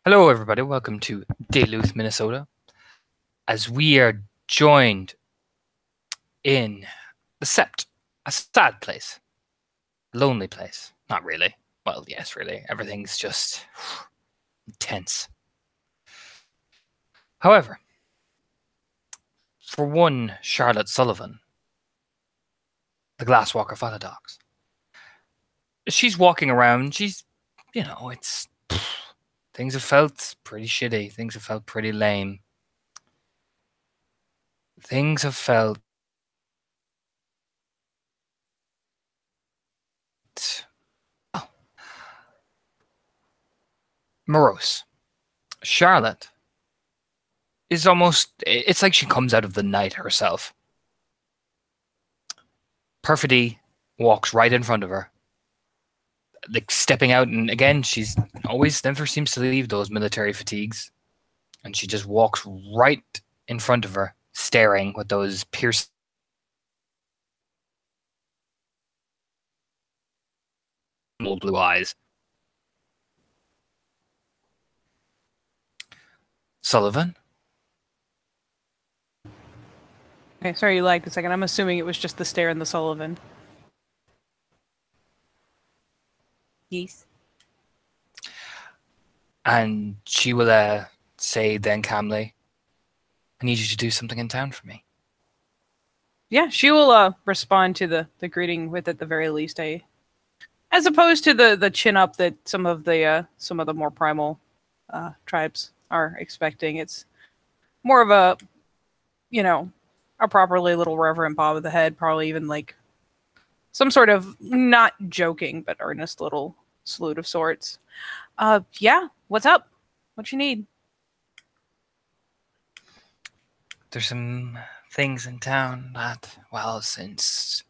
Hello, everybody. Welcome to Duluth, Minnesota, as we are joined in the Sept, a sad place, a lonely place. Not really. Well, yes, really. Everything's just intense. However, for one Charlotte Sullivan, the Glasswalker Dogs, she's walking around. It's things have felt pretty shitty. Things have felt pretty lame. Things have felt morose. Charlotte is it's like she comes out of the night herself. Perfidy walks right in front of her, like stepping out, and again, she's always never seems to leave those military fatigues, and she just walks right in front of her, staring with those piercing blue eyes. Sullivan? Okay, sorry you lagged a second. I'm assuming it was just the stare and the Sullivan. Yes. And she will say then calmly, I need you to do something in town for me. Yeah, she will respond to the greeting with at the very least as opposed to the chin up that some of the more primal tribes are expecting. It's more of a properly little reverent bob of the head, probably even like some sort of not joking but earnest little salute of sorts. Yeah, what's up? What you need? There's some things in town that, well, since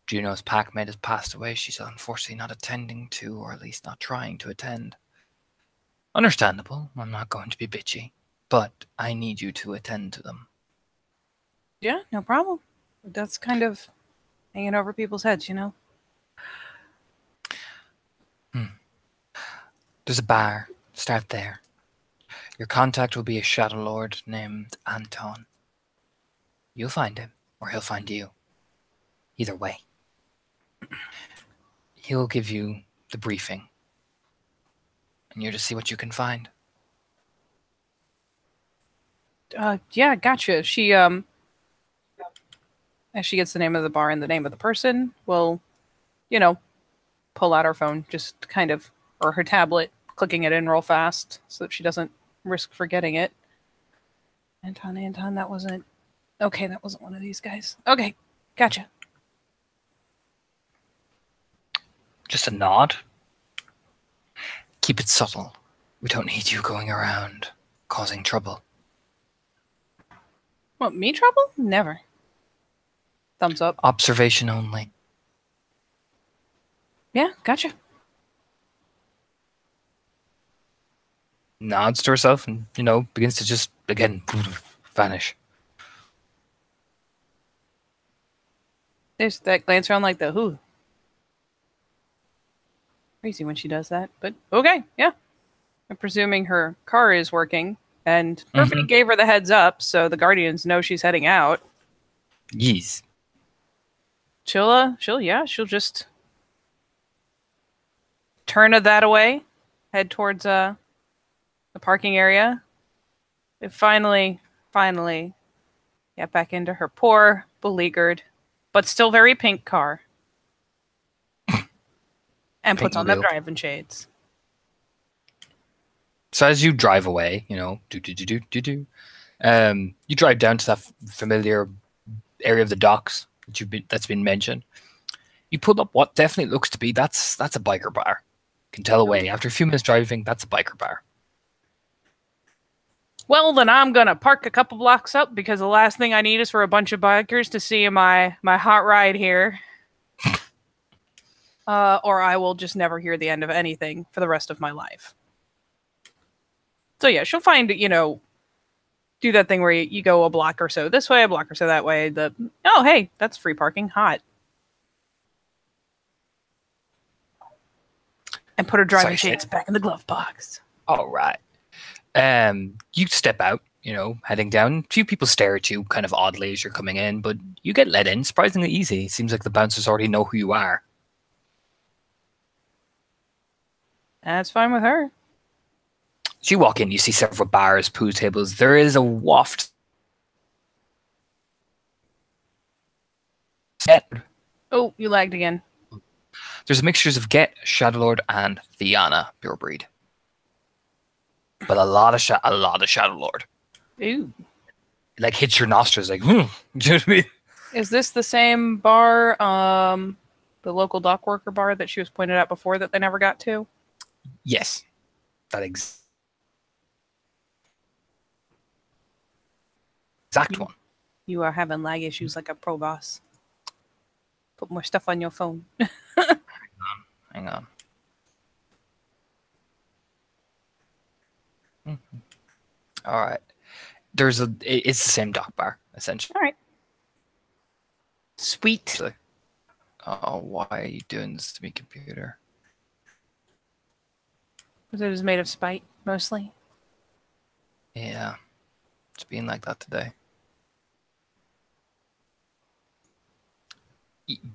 Juno's packmate has passed away, she's unfortunately not attending to, or at least not trying to attend. Understandable, I'm not going to be bitchy, but I need you to attend to them. Yeah, no problem. That's kind of hanging over people's heads, you know? There's a bar. Start there. Your contact will be a Shadow Lord named Anton. You'll find him, or he'll find you. Either way. He'll give you the briefing, and you're to see what you can find. Yeah, gotcha. As she gets the name of the bar and the name of the person, will, pull out her phone, just kind of, or her tablet, clicking it in real fast so that she doesn't risk forgetting it. Anton, that wasn't one of these guys. Okay, gotcha. Just a nod. Keep it subtle. We don't need you going around causing trouble. What, me trouble? Never. Thumbs up. Observation only. Yeah, gotcha. Nods to herself and, begins to just, again, vanish. There's that glance around like the who. Crazy when she does that, but okay, yeah. I'm presuming her car is working, and Perfidy gave her the heads up, so the Guardians know she's heading out. Yes. She'll just turn that away, head towards the parking area. And finally get back into her poor, beleaguered, but still very pink car. And puts on the driving shades. So as you drive away, you drive down to that familiar area of the docks that's been mentioned. You pull up what definitely looks to be that's a biker bar. You can tell away after a few minutes driving that's a biker bar. Well, then I'm gonna park a couple blocks up because the last thing I need is for a bunch of bikers to see my hot ride here. Or I will just never hear the end of anything for the rest of my life. So yeah, she'll find, do that thing where you go a block or so this way, a block or so that way. Oh, hey, that's free parking. Hot. And put her driving shades back in the glove box. All right. You step out, heading down. A few people stare at you kind of oddly as you're coming in, but you get let in surprisingly easy. Seems like the bouncers already know who you are. That's fine with her. As you walk in, you see several bars, pool tables. There is a waft. Oh, you lagged again. There's mixtures of Get, Shadowlord, and Fianna pure breed, but a lot of Shadowlord. Ooh. It, like hits your nostrils, like, do you know what I mean? Is this the same bar, the local dock worker bar that she was pointed out before that they never got to? Yes, that exact one. You are having lag issues like a pro boss. Put more stuff on your phone. Hang on. All right. It's the same dock bar essentially. All right. Sweet. Oh, why are you doing this to me, computer? Because it is made of spite, mostly. Yeah, it's being like that today.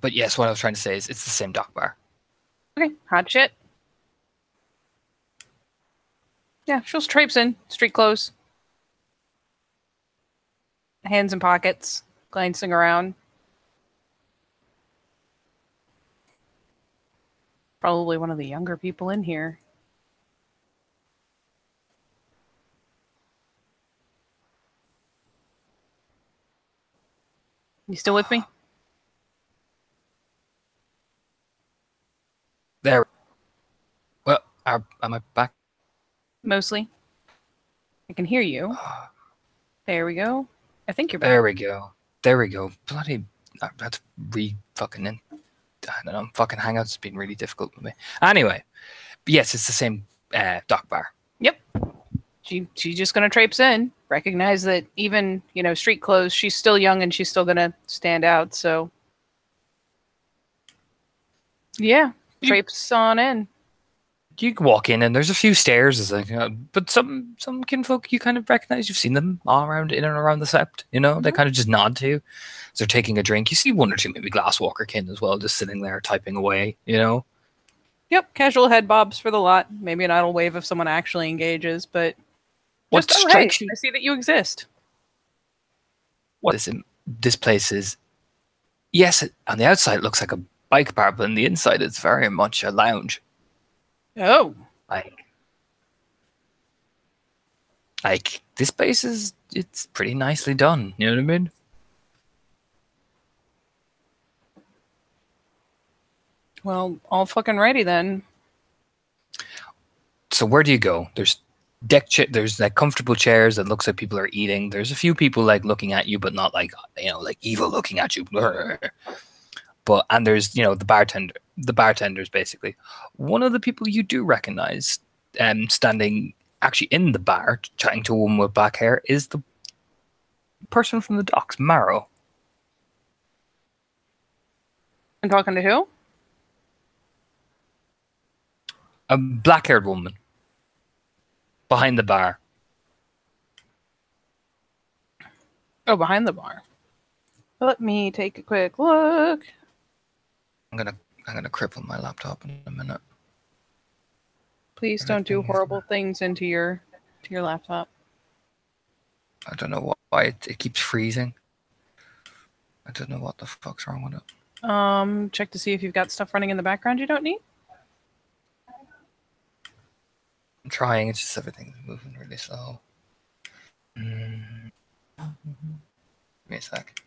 But yes, what I was trying to say is it's the same dock bar. Okay, hot shit. Yeah, she'll traipse in, street clothes. Hands in pockets, glancing around. Probably one of the younger people in here. You still with me? There. Well, am I back? Mostly. I can hear you. There we go. I think you're back. There we go. There we go. Bloody, that's fucking in. I don't know. Fucking Hangouts has been really difficult with me. Anyway, yes, it's the same dock bar. Yep. She's just gonna traipse in, recognize that even, street clothes, she's still young and she's still gonna stand out, so yeah, traipse on in. You can walk in and there's a few stairs, but some kinfolk you kind of recognize. You've seen them all around in and around the sept. They kind of just nod to you as they're taking a drink. You see one or two maybe glasswalker kin as well, just sitting there typing away. Yep, casual head bobs for the lot. Maybe an idle wave if someone actually engages, but What just, strikes hey, you? I see that you exist. What is in this place is, yes, on the outside it looks like a bike bar, but on the inside it's very much a lounge. Oh. Like this place it's pretty nicely done. You know what I mean? Well, all fucking ready then. So where do you go? There's there's like comfortable chairs that looks like people are eating. There's a few people like looking at you, but not like like evil looking at you. But and there's the bartenders basically. One of the people you do recognize, standing actually in the bar chatting to a woman with black hair is the person from the docks, Marrow. And talking to who? A black haired woman behind the bar. Oh, behind the bar. Let me take a quick look. I'm gonna cripple my laptop in a minute. Please don't do horrible things into your laptop. I don't know why it keeps freezing. I don't know what the fuck's wrong with it. Check to see if you've got stuff running in the background you don't need. I'm trying. It's just everything's moving really slow. Give me a sec.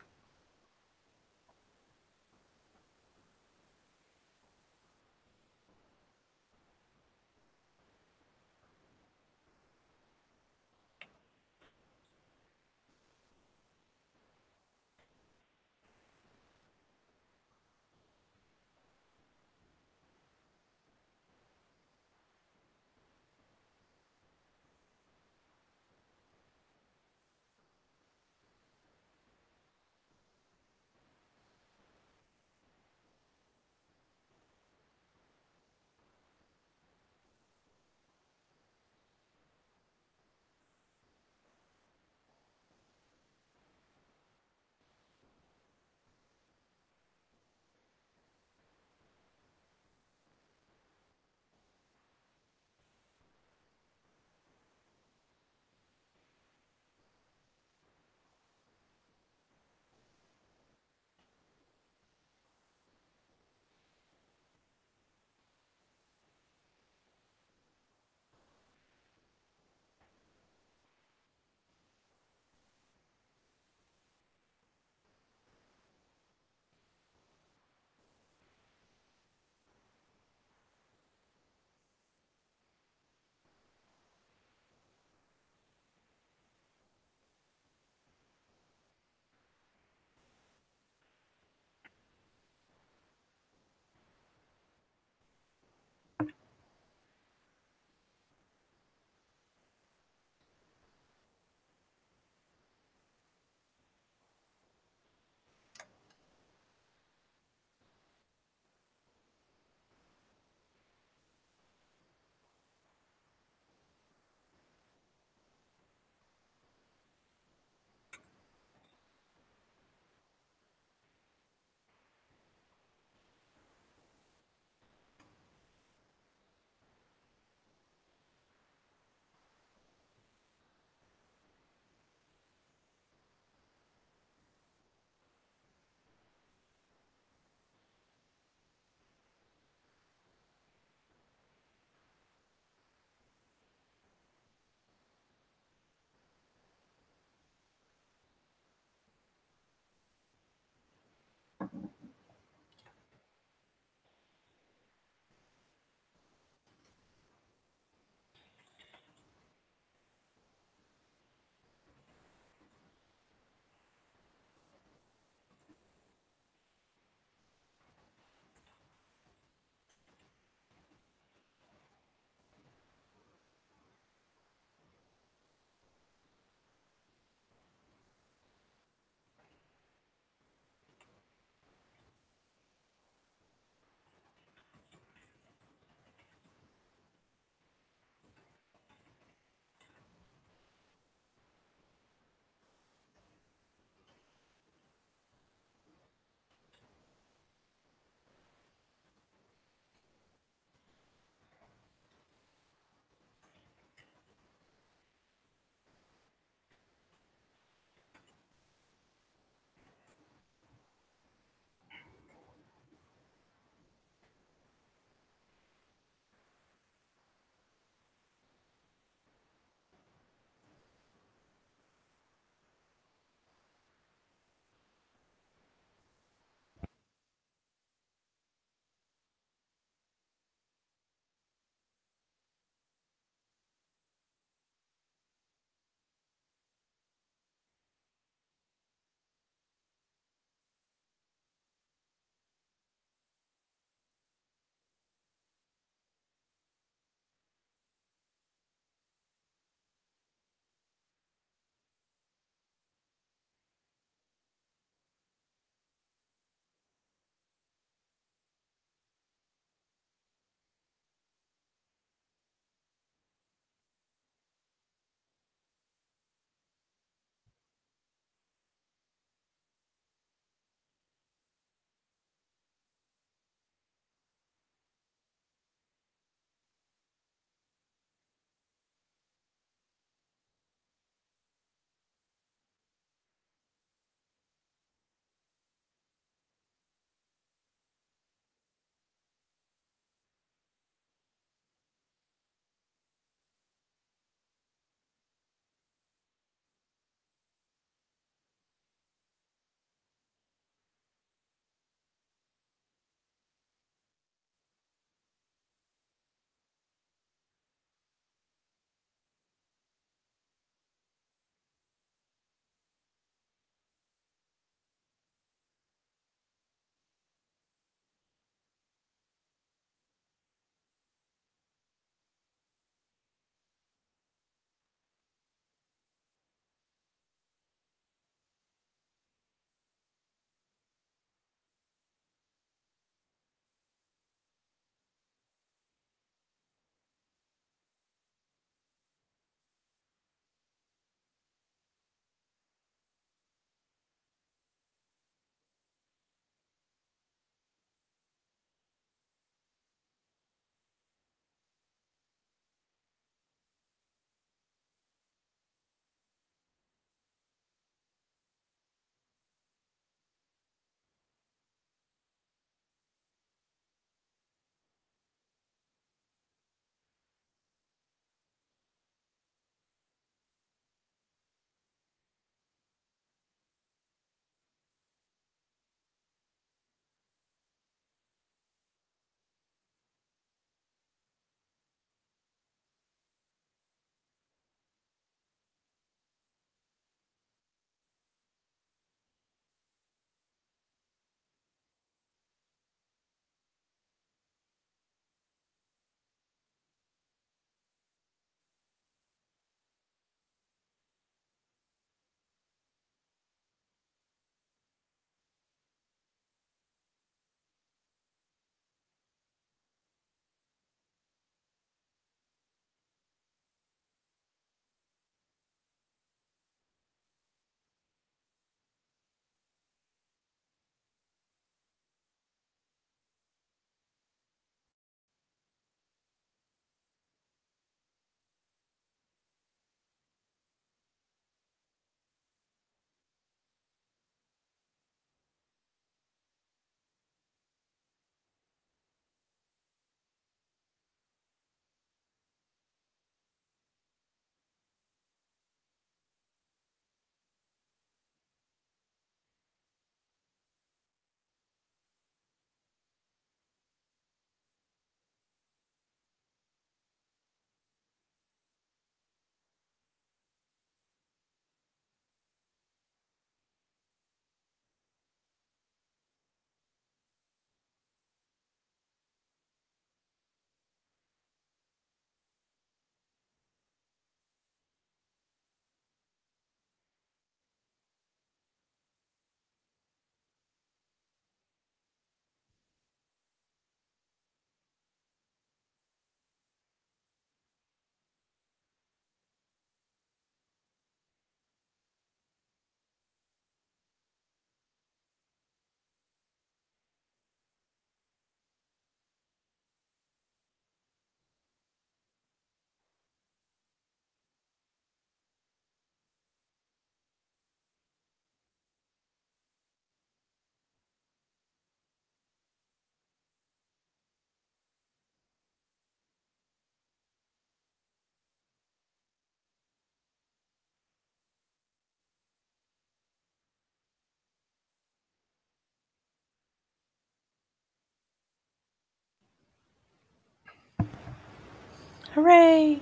Hooray!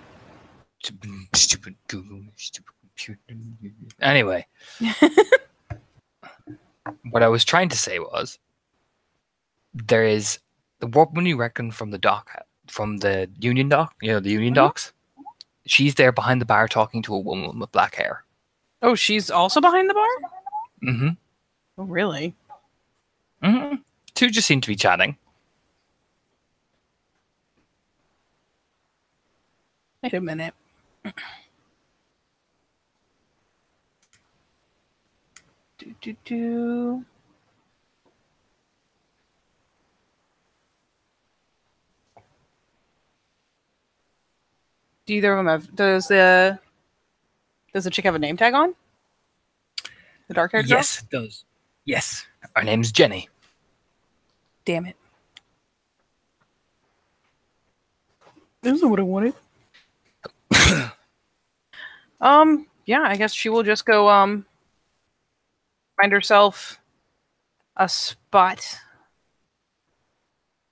Stupid Google, stupid computer. Anyway, what I was trying to say was there is what when you reckon from the dock, from the Union dock, the Union docks. She's there behind the bar talking to a woman with black hair. Oh, she's also behind the bar? Mm-hmm. Oh, really? Mm-hmm. Two just seem to be chatting. Wait a minute. Do. Do either of them have? Does the chick have a name tag on? The dark haired girl? Yes, it does. Yes. Her name's Jenny. Damn it. This isn't what I wanted. Yeah, I guess she will just go find herself a spot.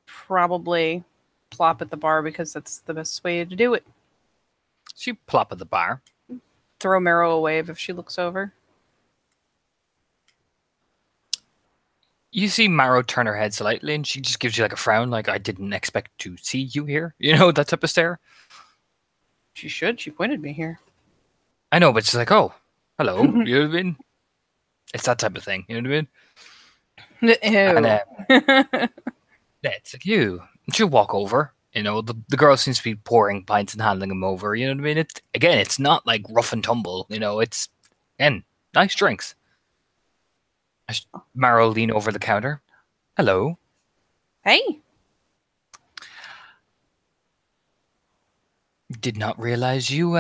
Probably plop at the bar because that's the best way to do it. She plop at the bar. Throw Meryl a wave if she looks over. You see Marrow turn her head slightly and she just gives you like a frown, like I didn't expect to see you here. You know, that type of stare. She should. She pointed me here. I know, but she's like, oh, hello. You know what I mean? It's that type of thing. You know what I mean? And, yeah, it's like you. And she'll walk over. You know, the girl seems to be pouring pints and handing them over. You know what I mean? It's not like rough and tumble. You know, it's, again, nice drinks. Marrow lean over the counter. Hello. Hey. Did not realize you,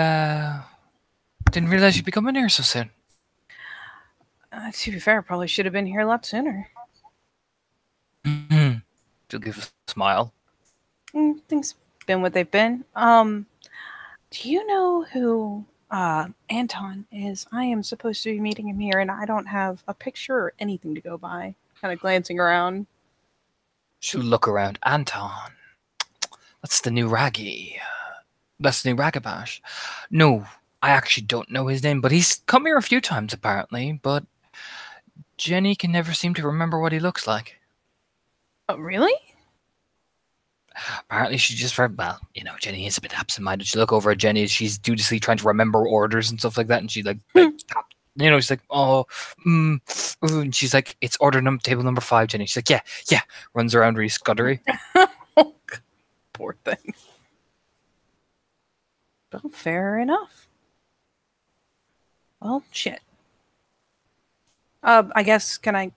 didn't realize you'd be coming here so soon. To be fair, probably should have been here a lot sooner. Mm-hmm. She'll give a smile. Things been what they've been. Do you know who Anton is? I am supposed to be meeting him here, and I don't have a picture or anything to go by. Kind of glancing around. She'll look around. Anton. That's the new Raggy. That's the new Ragabash. No, I actually don't know his name, but he's come here a few times apparently, but Jenny can never seem to remember what he looks like. Oh, really? Apparently she's just very, well, you know, Jenny is a bit absent-minded. She look over at Jenny, she's dutifully trying to remember orders and stuff like that, and she's like you know, she's like, and she's like, it's order table number 5, Jenny. She's like, yeah, runs around really scuddery. Oh, poor thing. Well, fair enough. Well, shit. I guess, can I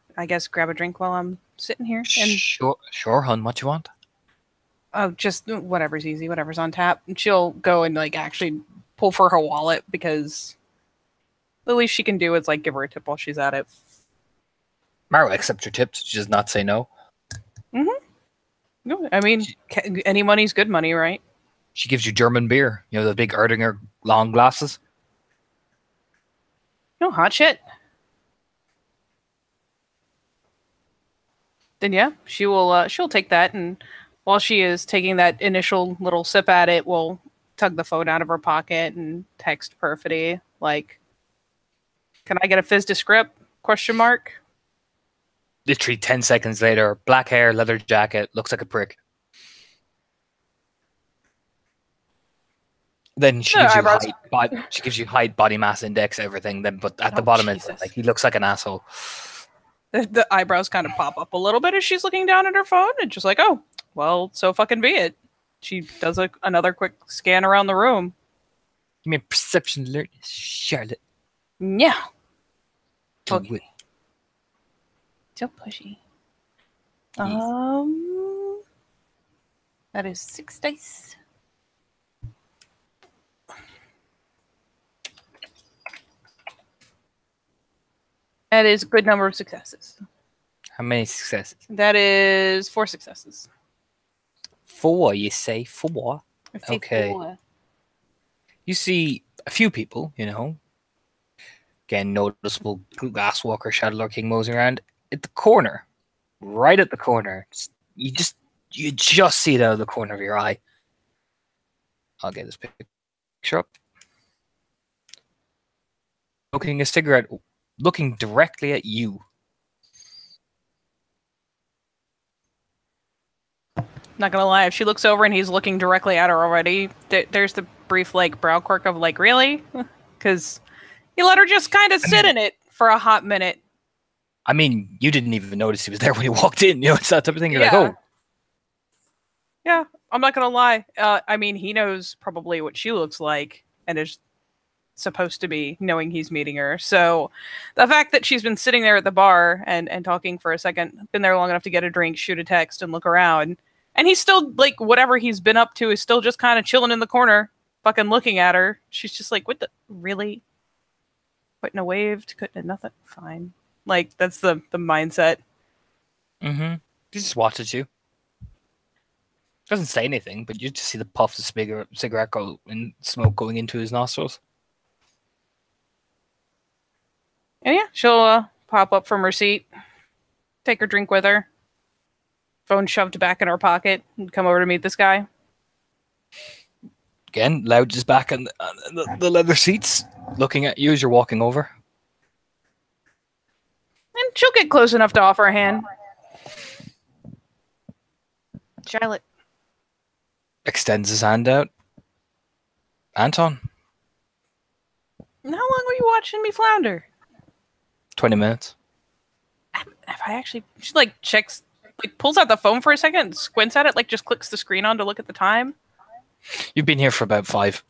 grab a drink while I'm sitting here? And Sure, hun, what you want? Oh, just whatever's easy, whatever's on tap. And she'll go and like actually pull for her wallet because the least she can do is like give her a tip while she's at it. Marrow accepts your tips. She does not say no. Mm-hmm. No, I mean, any money's good money, right? She gives you German beer. You know, the big Erdinger long glasses. No, hot shit. Then yeah, she will. She'll take that, and while she is taking that initial little sip at it, we'll tug the phone out of her pocket and text Perfidy like, "Can I get a fizz to script?" ? Literally 10 seconds later, black hair, leather jacket, looks like a prick. Then she gives you height, body mass index, everything. Then, but at the bottom, it's like he looks like an asshole. The eyebrows kind of pop up a little bit as she's looking down at her phone, and just like, oh, well, so fucking be it. She does another quick scan around the room. Give me a perception alert, Charlotte. Yeah. Do it. So pushy. Yes. That is 6 dice. That is a good number of successes. How many successes? That is 4 successes. 4, you say? 4? Okay. 4. You see a few people, you know. Again, noticeable Glasswalker, Shadowlord King moseying around at the corner. Right at the corner. You just see it out of the corner of your eye. I'll get this picture up. Smoking a cigarette, looking directly at you. Not gonna lie, if she looks over and he's looking directly at her already, there's the brief like brow quirk of like, really? Because you let her just kind of sit in it for a hot minute. I mean, you didn't even notice he was there when you walked in. You know, it's that type of thing. You're like, Yeah. oh, Yeah, I'm not gonna lie. I mean, he knows probably what she looks like and is supposed to be knowing he's meeting her. So the fact that she's been sitting there at the bar and talking for a second, been there long enough to get a drink, shoot a text, and look around, and he's still like whatever he's been up to is still just kind of chilling in the corner, fucking looking at her. She's just like, what the really? Couldn't have waved, couldn't have nothing. Fine. Like that's the mindset. mm-hmm. He just watches you. Doesn't say anything, but you just see the puffs of cigarette go and smoke going into his nostrils. And yeah, she'll pop up from her seat, take her drink with her, phone shoved back in her pocket, and come over to meet this guy. Again, Loudge is back on the leather seats, looking at you as you're walking over. And she'll get close enough to offer a hand. Charlotte. Extends his hand out. Anton, How long were you watching me flounder? 20 minutes. Have I actually... She like checks... Like pulls out the phone for a second, squints at it, like just clicks the screen on to look at the time. You've been here for about 5.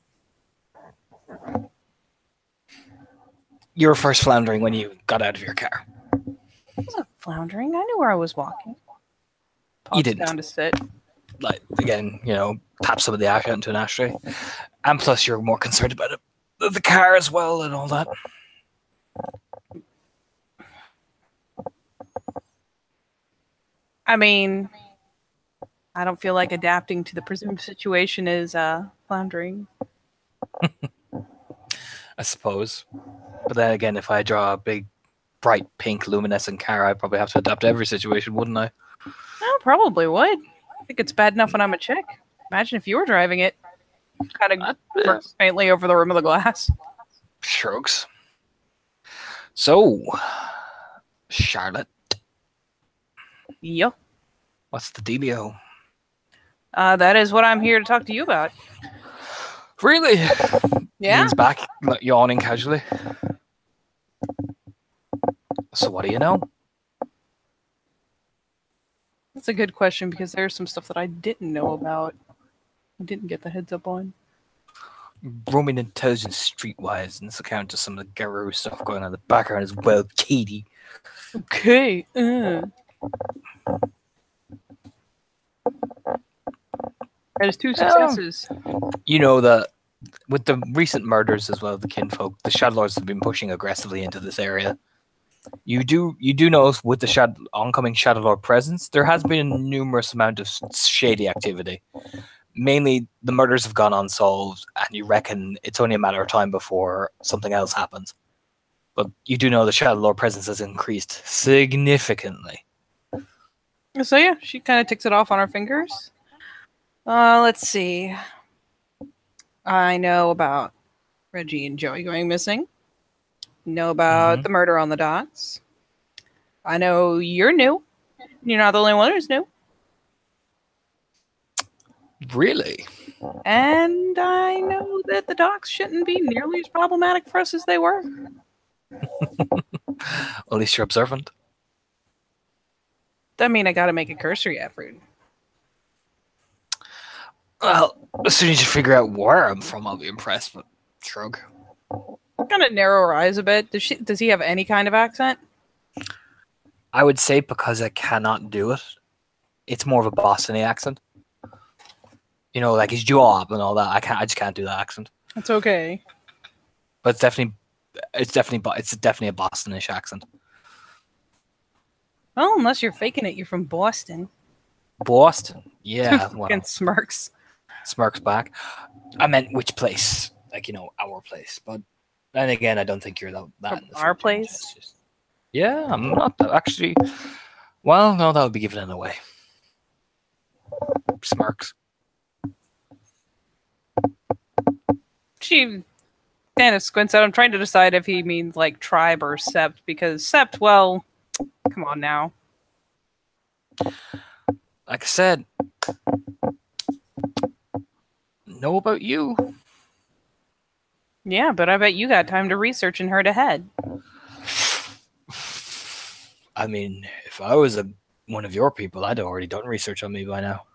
You were first floundering when you got out of your car. I wasn't floundering. I knew where I was walking. You didn't. Down to sit. Like, again, you know, tap some of the ash out into an ashtray. And plus, you're more concerned about it, the car as well and all that. I mean, I don't feel like adapting to the presumed situation is floundering. I suppose. But then again, if I draw a big, bright, pink, luminescent car, I'd probably have to adapt to every situation, wouldn't I? I probably would. I think it's bad enough when I'm a chick. Imagine if you were driving it. Kind of smirks faintly over the rim of the glass. Shrugs. So, Charlotte, Yup. what's the dealio? That is what I'm here to talk to you about. Really? Yeah? Leans back, yawning casually. So what do you know? That's a good question because there's some stuff that I didn't know about. I didn't get the heads up on. Roaming intelligence streetwise, and this account to some of the Garou stuff going on in the background as well, Katie. Okay. That is 2 successes. You know that with the recent murders as well, the kinfolk, the Shadowlords have been pushing aggressively into this area. You do know with the oncoming Shadowlord presence, there has been a numerous amount of shady activity. Mainly, the murders have gone unsolved, and you reckon it's only a matter of time before something else happens. But you do know the Shadowlord presence has increased significantly. So yeah, she kind of ticks it off on her fingers. Let's see. I know about Reggie and Joey going missing. Know about the murder on the docks. I know you're new. You're not the only one who's new. Really? And I know that the docks shouldn't be nearly as problematic for us as they were. At least you're observant. I mean, I gotta make a cursory effort. Well, as soon as you figure out where I'm from, I'll be impressed, but shrug. Kind of narrow her eyes a bit. Does he have any kind of accent? I would say because I cannot do it, it's more of a Boston accent. You know, like his jaw up and all that. I just can't do that accent. It's okay. But it's definitely a Bostonish accent. Well, unless you're faking it, you're from Boston. Boston, yeah. Well, Fucking smirks. Smirks back. I meant which place? Like, you know, our place. But then again, I don't think you're that. From our place? Yeah, I'm not actually. Well, no, that would be giving it away. She kind of squints out. I'm trying to decide if he means like tribe or sept, because sept, well, come on now. Like I said, know about you. Yeah, but I bet you got time to research and herd ahead. I mean, if I was one of your people, I'd already done research on me by now.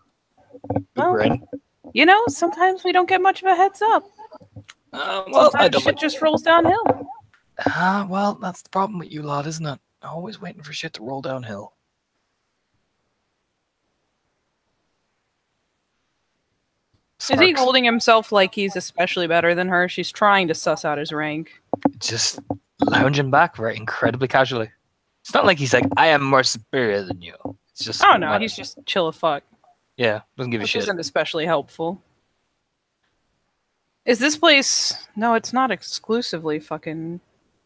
Well, Grin. you know, sometimes we don't get much of a heads up. Well, I Sometimes don't shit just rolls downhill. well, that's the problem with you lot, isn't it? Always waiting for shit to roll downhill. Is he Smirks. holding himself like he's especially better than her? She's trying to suss out his rank. Just lounging back very incredibly casually. It's not like he's like, I am more superior than you. It's just Oh no, he's just chill as fuck. yeah, doesn't give a Which shit. isn't especially helpful. Is this place... No, it's not exclusively fucking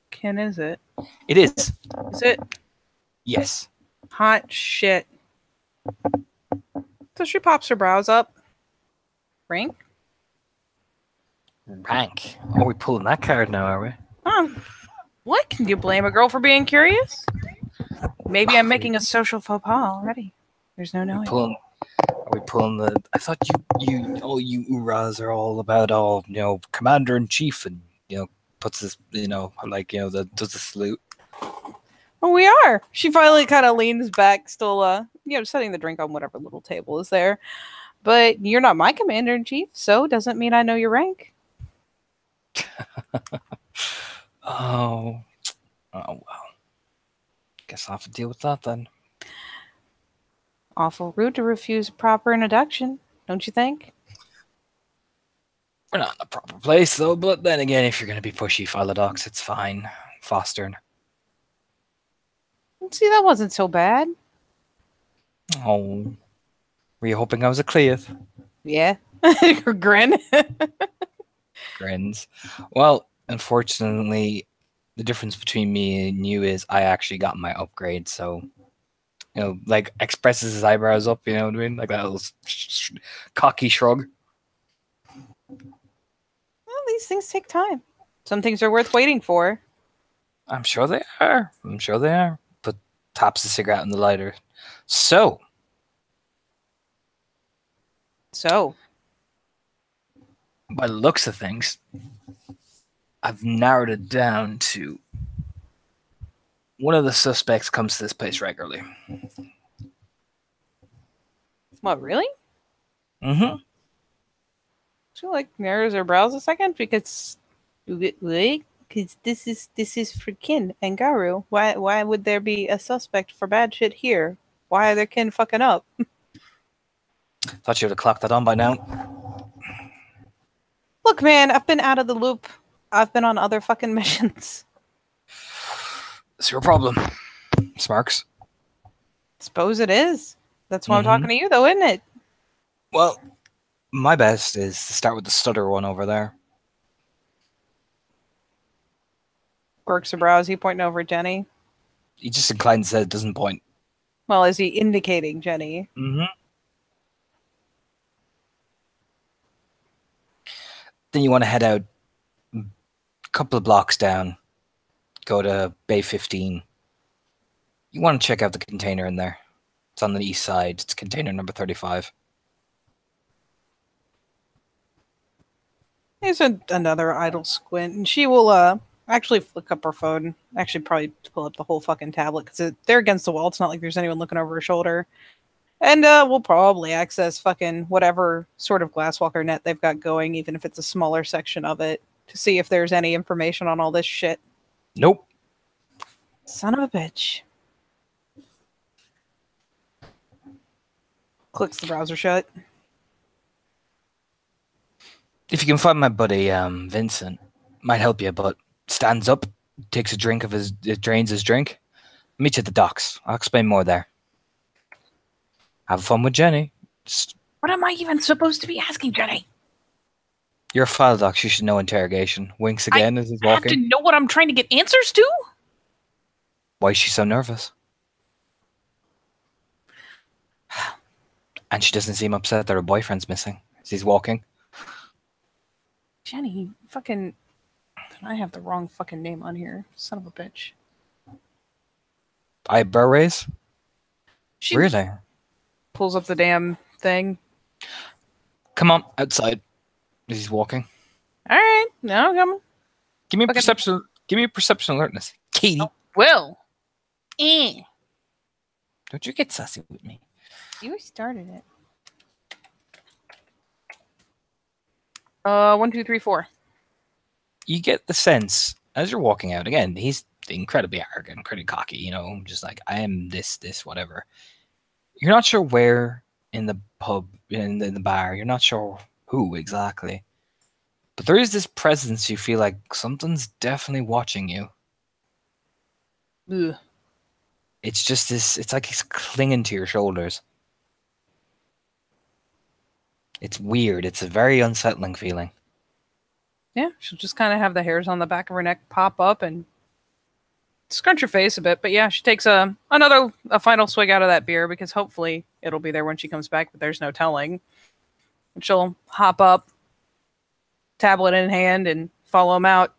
kin, is it? It is. Is it? Yes. Hot shit. So she pops her brows up. Rank? Rank. Are we pulling that card now, are we? What? Can you blame a girl for being curious? Maybe I'm making a social faux pas already. There's no knowing. Are we pulling the? I thought you Uras are all about commander in chief and puts this does the salute. Oh, we are. She finally kind of leans back, still setting the drink on whatever little table is there. But you're not my commander in chief, so doesn't mean I know your rank. Oh well. Guess I'll have to deal with that then. Awful rude to refuse a proper introduction, don't you think? We're not in the proper place though, but then again, if you're going to be pushy, Philodox, it's fine. Fostering. See, that wasn't so bad. Oh. Were you hoping I was a Cleith? Yeah. Grin. Grins. Well, unfortunately, the difference between me and you is I actually got my upgrade, so like expresses his eyebrows up, you know what I mean? Like that little cocky shrug. Well, these things take time. Some things are worth waiting for. I'm sure they are. But taps the cigarette in the lighter. So, by the looks of things, I've narrowed it down to one of the suspects comes to this place regularly. What, really? Mm-hmm. She narrows her brows a second because this is for kin and Garu. Why would there be a suspect for bad shit here? Why are their kin fucking up? Thought you would have clocked that on by now. Look, man, I've been out of the loop. I've been on other fucking missions. It's your problem, Smarks. Suppose it is. That's why I'm talking to you, though, isn't it? Well, my best is to start with the stutter one over there. Quirks her brows. He pointing over at Jenny. He just inclines his head, doesn't point. Well, is he indicating Jenny? Mm-hmm. Then you want to head out a couple of blocks down, go to Bay 15. You want to check out the container in there. It's on the east side. It's container number 35. There's another idle squint, and she will actually flick up her phone. Actually, probably pull up the whole fucking tablet because they're against the wall. It's not like there's anyone looking over her shoulder. And we'll probably access fucking whatever sort of Glasswalker net they've got going, even if it's a smaller section of it, to see if there's any information on all this shit. Nope. Son of a bitch. Clicks the browser shut. If you can find my buddy Vincent, might help you, but stands up, takes a drink of drains his drink. Meet you at the docks. I'll explain more there. Have fun with Jenny. What am I even supposed to be asking, Jenny? You're a Philodox. You should know interrogation. Winks again as he's I have walking. to know what I'm trying to get answers to? Why is she so nervous? And she doesn't seem upset that her boyfriend's missing as he's walking. Jenny, fucking. I have the wrong fucking name on here. Son of a bitch. Eyebrow raise? She Really? pulls up the damn thing. Come on, outside. He's walking. All right, now I'm coming. Give me a Fucking- perception. Give me a perception alertness, Katie. Oh, Will. Eh. Don't you get sassy with me? You started it. 1, 2, 3, 4. You get the sense as you're walking out. Again, he's incredibly arrogant, incredibly cocky. You know, just like I am this, whatever. You're not sure where in the pub, in the bar. You're not sure who exactly, but there is this presence. You feel like something's definitely watching you. Ugh. It's just this. It's like he's clinging to your shoulders. It's weird. It's a very unsettling feeling. Yeah, she'll just kind of have the hairs on the back of her neck pop up and scrunch her face a bit. But yeah, she takes a final swig out of that beer because hopefully it'll be there when she comes back, but there's no telling. And she'll hop up, tablet in hand, and follow him out.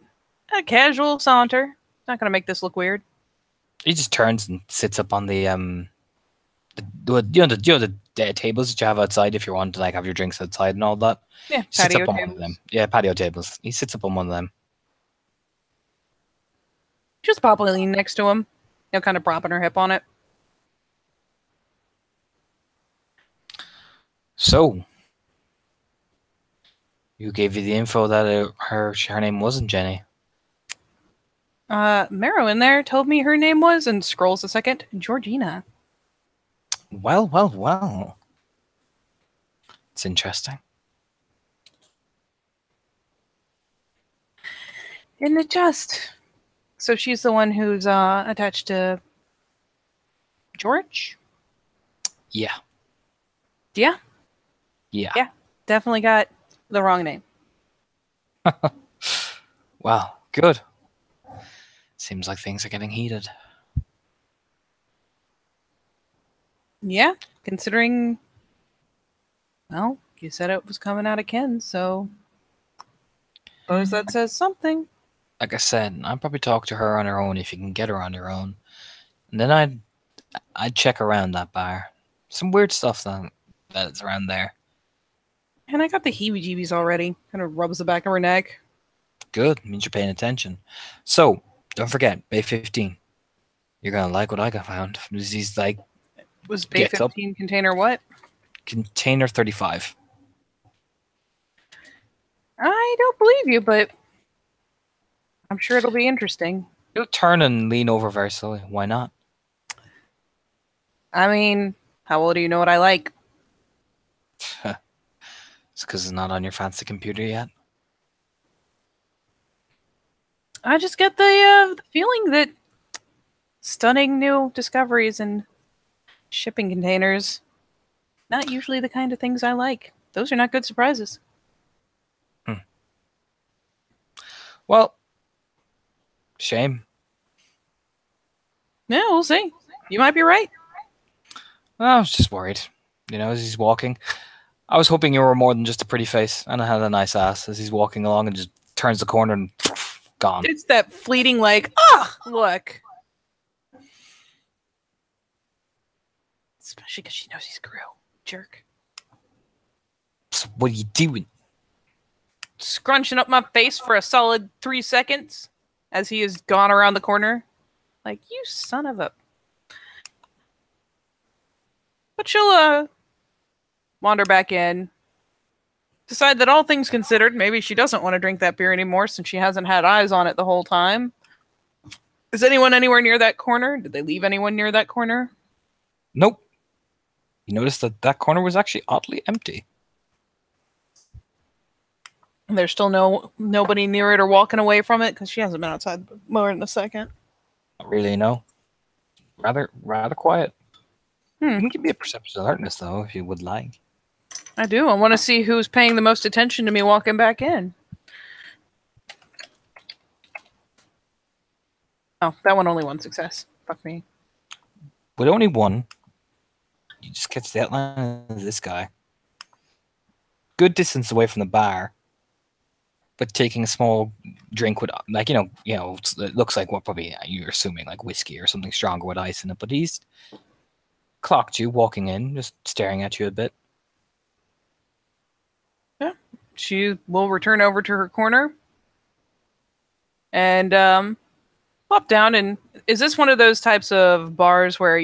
A casual saunter. Not going to make this look weird. He just turns and sits up on the tables that you have outside if you want to like have your drinks outside and all that. Yeah, Sits patio up on one of tables. them. Yeah, patio tables. He sits up on one of them. Just probably lean next to him, kind of propping her hip on it. So, who gave you the info that her name wasn't Jenny? Marrow in there told me her name was, and scrolls a second, Georgina. Well, well, well. It's interesting. Isn't it just? So she's the one who's attached to George? Yeah. Yeah? Yeah. Yeah. Definitely got the wrong name. Well, good. Seems like things are getting heated. Yeah, considering, well, you said it was coming out of Ken, so suppose that says something. Like I said, I'd probably talk to her on her own if you can get her on her own. And then I'd check around that bar. Some weird stuff that's around there. And I got the heebie-jeebies already. Kind of rubs the back of her neck. Good, means you're paying attention. So, don't forget, Bay 15. You're gonna like what I got found. These like Was Bay Gets up. 15 container what? container 35. I don't believe you, but I'm sure it'll be interesting. You'll turn and lean over very slowly. Why not? I mean, how well do you know what I like? It's because it's not on your fancy computer yet. I just get the feeling that stunning new discoveries and shipping containers, not usually the kind of things I like. Those are not good surprises. Well, shame. Yeah, we'll see. You might be right. I was just worried. You know, as he's walking. I was hoping you were more than just a pretty face and I had a nice ass as he's walking along and just turns the corner and gone. It's that fleeting, like, look. Especially because she knows he's Grill. Jerk. So what are you doing? Scrunching up my face for a solid 3 seconds as he has gone around the corner. Like, you son of a... But she'll, wander back in. Decide that all things considered, maybe she doesn't want to drink that beer anymore since she hasn't had eyes on it the whole time. Is anyone anywhere near that corner? Did they leave anyone near that corner? Nope. You noticed that corner was actually oddly empty. And there's still nobody near it or walking away from it because she hasn't been outside more than a second. Not really, no. Rather quiet. Hmm. You can give me a perception alertness though, if you would like. I do. I want to see who's paying the most attention to me walking back in. Oh, that one only one success. Fuck me. With only one, you just catch the outline of this guy. Good distance away from the bar. but taking a small drink with, like, it looks like what probably you're assuming like whiskey or something stronger with ice in it. But he's clocked you walking in, just staring at you a bit. Yeah. She will return over to her corner and plop down. And is this one of those types of bars where,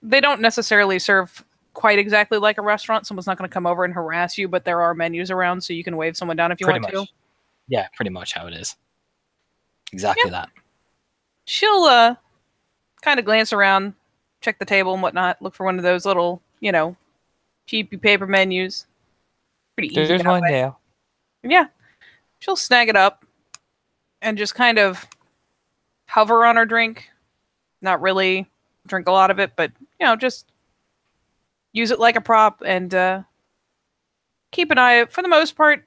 they don't necessarily serve quite exactly like a restaurant? Someone's not going to come over and harass you, but there are menus around so you can wave someone down if you Pretty want much. to. Yeah, pretty much how it is. Exactly that. She'll kind of glance around, check the table and whatnot, look for one of those little, cheapy paper menus. Pretty easy. There's one there. Yeah. She'll snag it up and just kind of hover on her drink. Not really drink a lot of it, but, just use it like a prop and keep an eye, for the most part,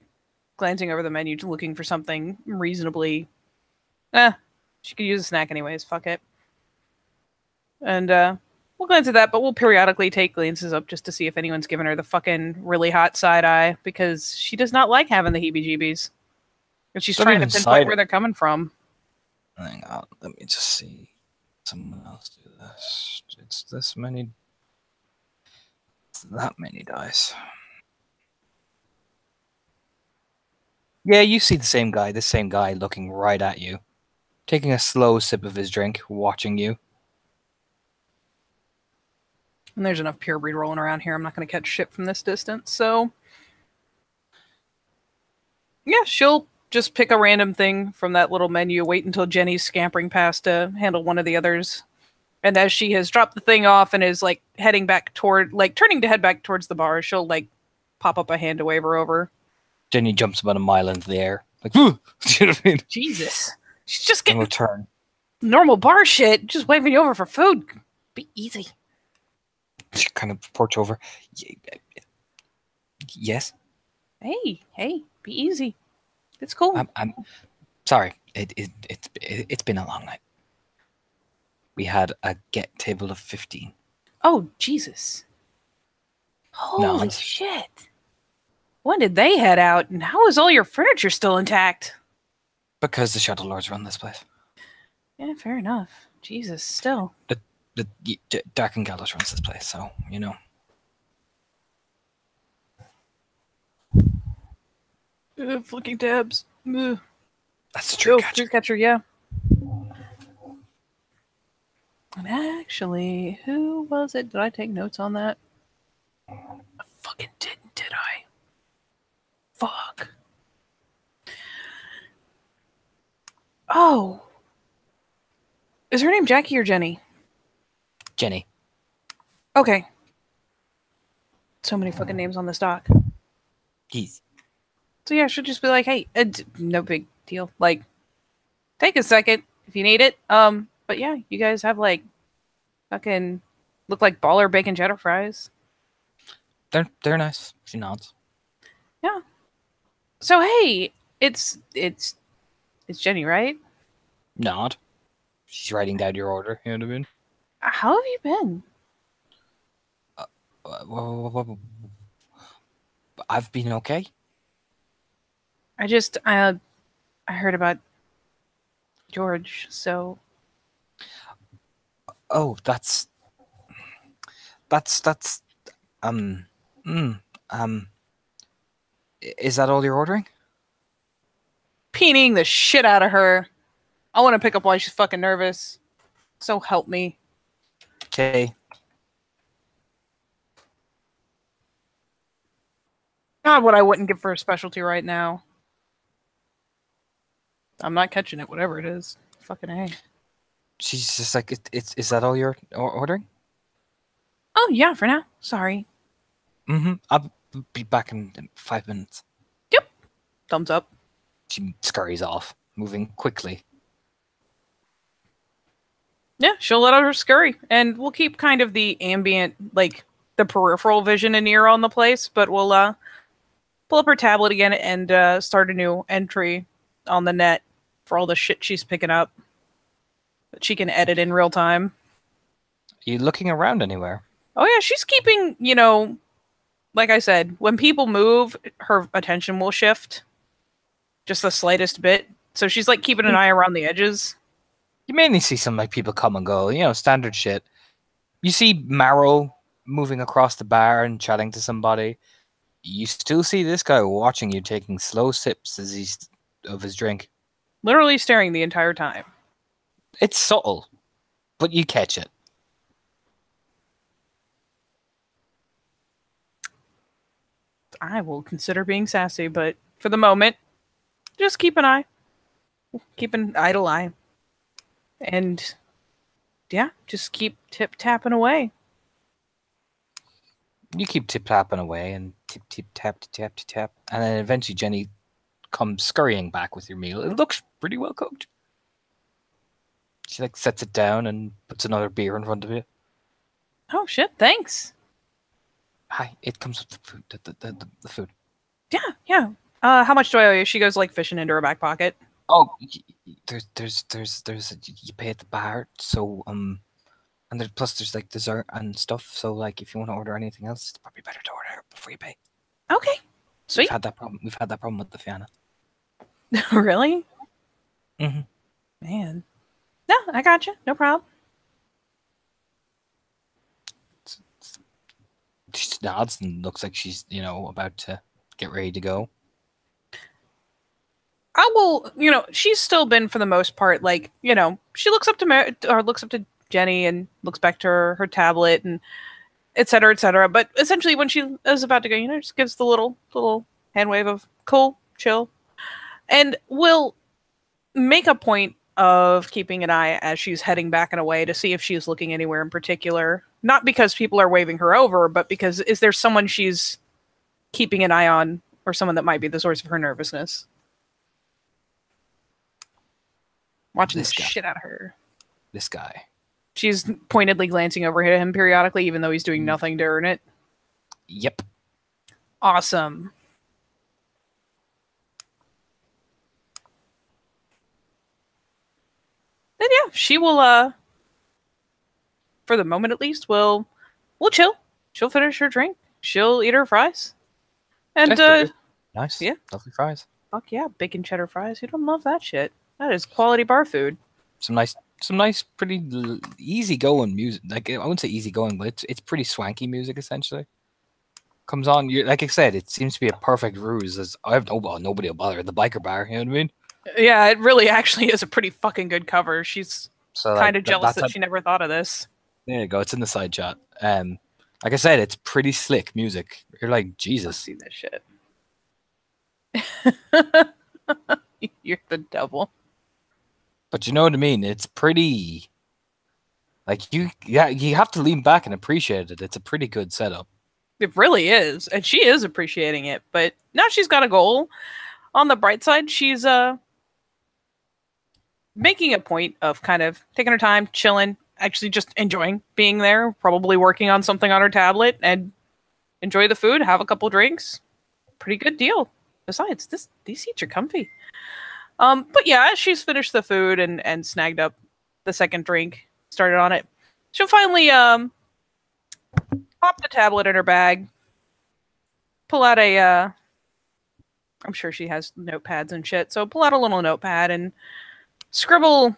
glancing over the menu, looking for something reasonably. She could use a snack anyways. Fuck it. And we'll glance at that, but we'll periodically take glances up just to see if anyone's given her the fucking really hot side eye, because she does not like having the heebie-jeebies. And she's trying to pinpoint where they're coming from. Hang on, let me just see. Someone else do this. It's this many. It's that many dice. Yeah, you see the same guy looking right at you, taking a slow sip of his drink, watching you. And there's enough pure breed rolling around here. I'm not going to catch shit from this distance. So, yeah, she'll just pick a random thing from that little menu, wait until Jenny's scampering past to handle one of the others. And as she has dropped the thing off and is, heading back turning to head back towards the bar, she'll, pop up a hand to wave her over. Jenny jumps about a mile into the air. Like, you know what I mean? Jesus. She's just getting return. Normal bar shit, just waving you over for food. Be easy. She kind of porch over. Yes? Hey, be easy. It's cool. I'm sorry. It's been a long night. We had a get table of 15. Oh, Jesus. Holy shit. When did they head out, and how is all your furniture still intact? Because the Shadow Lords run this place. Yeah, fair enough. Jesus, still. The Dark and Gallows runs this place, so, Flicking tabs. Ugh. That's the true catcher, yeah. And actually, who was it? Did I take notes on that? I fucking didn't, did I? Fuck. Oh. Is her name Jackie or Jenny? Jenny. Okay. So many fucking names on this doc. Geez. So yeah, she'll just be like, hey, no big deal. Take a second if you need it. But yeah, you guys have fucking look like baller bacon cheddar fries. They're nice. She nods. Yeah. So hey, it's Jenny, right? Nod. She's writing down your order. You know what I mean? How have you been? I've been okay. I heard about George, so. Oh, that's is that all you're ordering? Peening the shit out of her. I want to pick up while she's fucking nervous. So help me. Okay. God, what I wouldn't give for a specialty right now. I'm not catching it, whatever it is. Fucking A. She's just like, is that all you're ordering? Oh, yeah, for now. Sorry. Mm-hmm. I'll be back in 5 minutes. Yep. Thumbs up. She scurries off, moving quickly. Yeah, she'll let her scurry. And we'll keep kind of the ambient, the peripheral vision and ear on the place, but we'll pull up her tablet again and start a new entry on the net for all the shit she's picking up that she can edit in real time. Are you looking around anywhere? Oh yeah, she's keeping, like I said, when people move, her attention will shift. just the slightest bit. So she's like keeping an eye around the edges. You mainly see some like people come and go, standard shit. You see Marrow moving across the bar and chatting to somebody. You still see this guy watching you, taking slow sips of his drink. Literally staring the entire time. It's subtle, but you catch it. I will consider being sassy, but for the moment, just keep an eye. Keep an idle eye. And yeah, just keep tip-tapping away. You keep tip-tapping away and tip-tap, and then eventually Jenny comes scurrying back with your meal. It looks pretty well cooked. She like sets it down and puts another beer in front of you. Oh shit, thanks. Hi, it comes with the food. The food. Yeah. How much do I owe you? She goes like fishing into her back pocket. Oh, there's you pay at the bar, so and there's like dessert and stuff. So like if you want to order anything else, it's probably better to order before you pay. Okay, sweet. We've had that problem with the Fianna. Really? Mm-hmm. Man. No, I got you. No problem. She nods and looks like she's about to get ready to go. I will, she's still been for the most part like, she looks up to Jenny and looks back to her tablet and et cetera, et cetera. But essentially when she is about to go, just gives the little hand wave of cool, chill, and will make a point of keeping an eye as she's heading back and away to see if she's looking anywhere in particular. Not because people are waving her over, but because is there someone she's keeping an eye on or someone that might be the source of her nervousness? Watching the shit out of her. This guy. She's pointedly glancing over at him periodically, even though he's doing nothing to earn it. Yep. Awesome. Then yeah, she will for the moment at least, we'll chill. She'll finish her drink. She'll eat her fries. And nice. Yeah. Lovely fries. Fuck yeah, bacon cheddar fries. You don't love that shit. That is quality bar food. Some nice, pretty easy going music. Like I wouldn't say easy going, but it's pretty swanky music essentially. Comes on, like I said, it seems to be a perfect ruse. As I have nobody will bother at the biker bar. You know what I mean? Yeah, it really actually is a pretty fucking good cover. She's kind of jealous that she never thought of this. There you go. It's in the side shot. Like I said, it's pretty slick music. You're like, Jesus. Let's see this shit. You're the devil. But you know what I mean? It's pretty. Like you have to lean back and appreciate it. It's a pretty good setup. It really is, and she is appreciating it. But now she's got a goal. On the bright side, she's making a point of kind of taking her time, chilling, actually just enjoying being there, probably working on something on her tablet, and enjoy the food, have a couple drinks. Pretty good deal. Besides, these seats are comfy. But yeah, as she's finished the food and snagged up the second drink, started on it, she'll finally pop the tablet in her bag, pull out a I'm sure she has notepads and shit, so pull out a little notepad and scribble.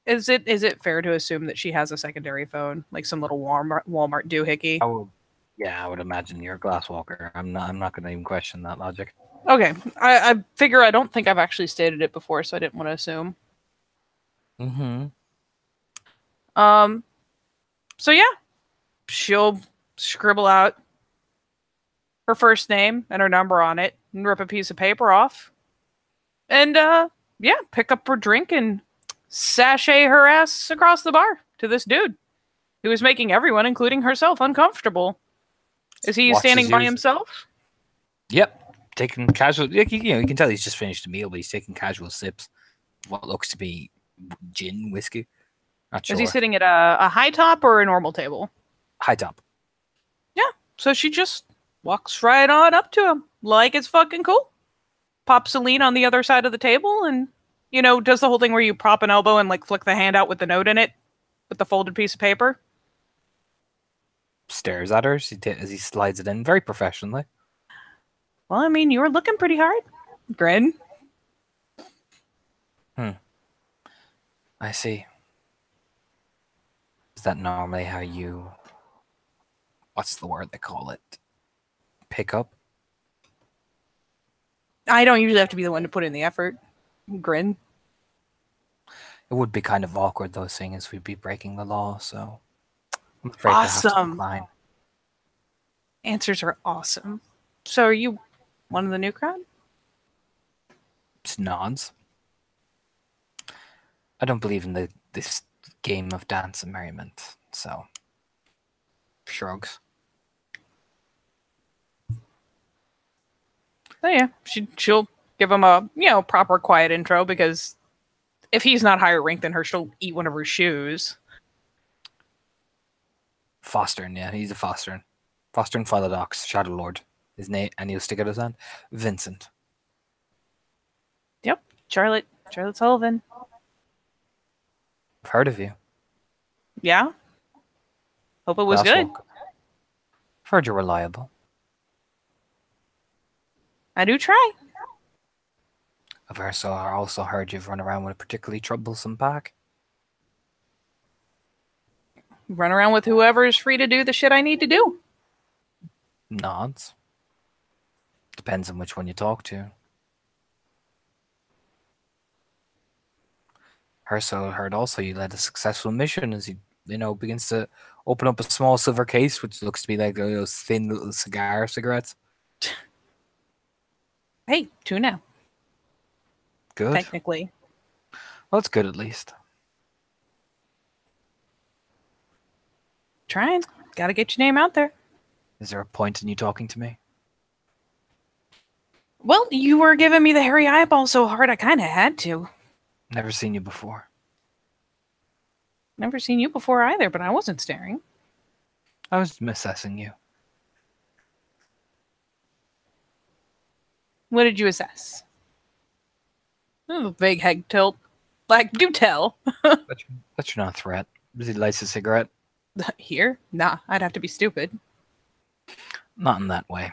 Is it fair to assume that she has a secondary phone, like some little Walmart doohickey? I would imagine you're a glasswalker. I'm not going to even question that logic. Okay, I figure I don't think I've actually stated it before, so I didn't want to assume. Mm-hmm. So yeah, she'll scribble out her first name and her number on it, and rip a piece of paper off, and yeah, pick up her drink and sashay her ass across the bar to this dude who is making everyone, including herself, uncomfortable. Is he standing by himself? Yep. Taking casual, you can tell he's just finished a meal, but he's taking casual sips of what looks to be gin whiskey. Not sure. Is he sitting at a high top or a normal table? High top. Yeah. So she just walks right on up to him like it's fucking cool. Pops Celine on the other side of the table and, does the whole thing where you prop an elbow and like flick the hand out with the note in it with the folded piece of paper. Stares at her as he slides it in very professionally. Well, I mean, you were looking pretty hard. Grin. I see. Is that normally how you... What's the word they call it? Pick up? I don't usually have to be the one to put in the effort. Grin. It would be kind of awkward, though, seeing as we'd be breaking the law, so... I'm afraid to have to Awesome. decline. Answers are awesome. So are you one of the new crowd? Just nods. I don't believe in this game of dance and merriment, so... Shrugs. So yeah, she'll give him a proper quiet intro, because if he's not higher ranked than her, she'll eat one of her shoes. Fostern, yeah, he's a Fostern. Fostern Philodox, Shadow Lord. His name, and he'll stick out his hand. Vincent. Yep, Charlotte Sullivan. I've heard of you. Yeah. Hope it was good. I've heard you're reliable. I do try. I've also heard you've run around with a particularly troublesome pack. Run around with whoever is free to do the shit I need to do. Nods. Depends on which one you talk to. Herso heard also you led a successful mission as he, begins to open up a small silver case, which looks to be like those thin little cigarettes. Hey, 2 now. Good. Technically. Well, that's good at least. Trying. Gotta get your name out there. Is there a point in you talking to me? Well, you were giving me the hairy eyeball so hard I kind of had to. Never seen you before. Never seen you before either, but I wasn't staring. I was assessing you. What did you assess? Oh, vague head tilt. Like, do tell. That's not a threat. Does he light a cigarette? Here? Nah, I'd have to be stupid. Not in that way.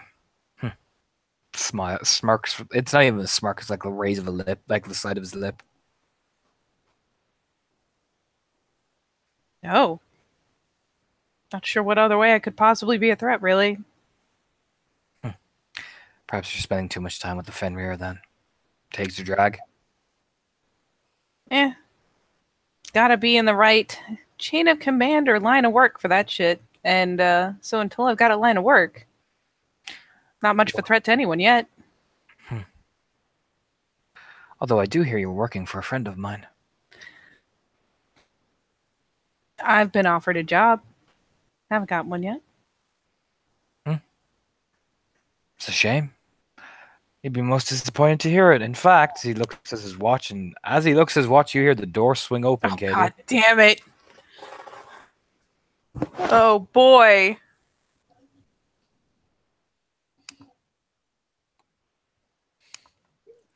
Smile, smirks. It's not even a smirk. It's like the raise of a lip, like the side of his lip. No. Not sure what other way I could possibly be a threat, really. Perhaps you're spending too much time with the Fenrir then. Takes your drag. Gotta be in the right chain of command or line of work for that shit. And so until I've got a line of work, not much of a threat to anyone yet. Although I do hear you're working for a friend of mine. I've been offered a job. Haven't got one yet. It's a shame. He'd be most disappointed to hear it. In fact, he looks at his watch, and as he looks at his watch, you hear the door swing open, Oh, Katie. God damn it. Oh, boy.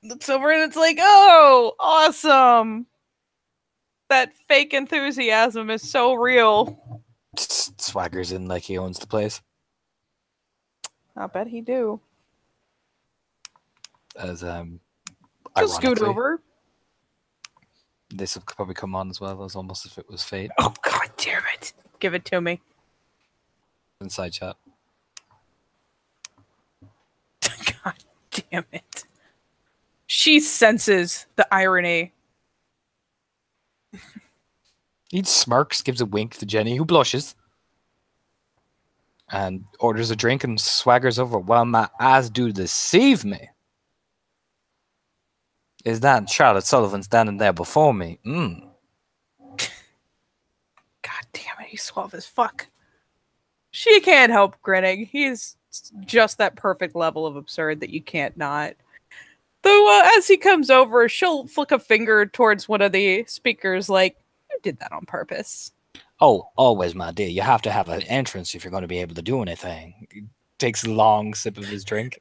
Looks over and it's like, oh, awesome. That fake enthusiasm is so real. Swaggers in like he owns the place. I bet he do. As Just scoot over. This will probably come on as well. As almost if it was fate. Oh, God damn it. Give it to me. Inside chat. God damn it. She senses the irony. He smirks, gives a wink to Jenny, who blushes, and orders a drink and swaggers over. Well, my eyes do deceive me. Is that Charlotte Sullivan standing there before me? God damn it, he's suave as fuck. She can't help grinning. He's just that perfect level of absurd that you can't not. Though, as he comes over, she'll flick a finger towards one of the speakers like, you did that on purpose. Oh, always, my dear. You have to have an entrance if you're going to be able to do anything. He takes a long sip of his drink.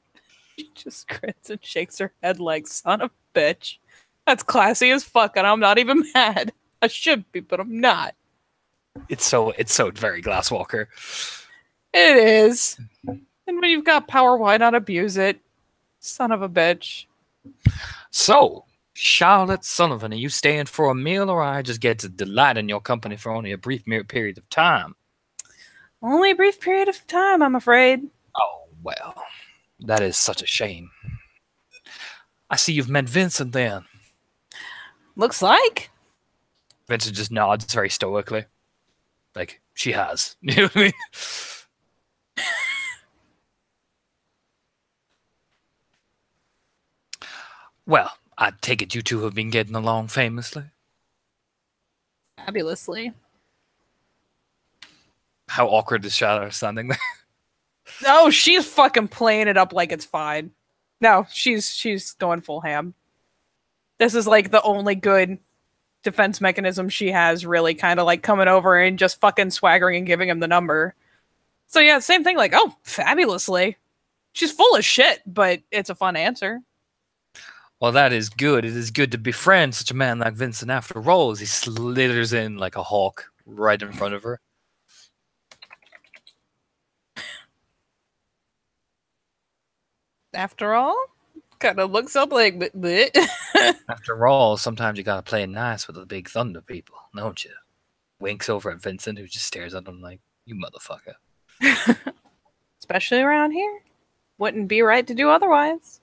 She just grins and shakes her head like, son of a bitch. That's classy as fuck, and I'm not even mad. I should be, but I'm not. It's so very Glasswalker. It is. And when you've got power, why not abuse it? Son of a bitch. So, Charlotte Sullivan, are you staying for a meal, or I just get to delight in your company for only a brief period of time? Only a brief period of time, I'm afraid. Oh, well, that is such a shame. I see you've met Vincent then. Looks like. Vincent just nods very stoically. Like, she has. You know what I mean? Well, I take it you two have been getting along famously. Fabulously. How awkward is Charlotte standing there? Oh, she's fucking playing it up like it's fine. No, she's going full ham. This is like the only good defense mechanism she has, really kind of like coming over and just fucking swaggering and giving him the number. So yeah, same thing, like, oh, fabulously. She's full of shit, but it's a fun answer. Well, that is good. It is good to befriend such a man like Vincent after all, as he slithers in like a hawk right in front of her. After all, kind of looks up like, but. After all, sometimes you gotta play nice with the big thunder people, don't you? Winks over at Vincent, who just stares at him like, you motherfucker. Especially around here. Wouldn't be right to do otherwise.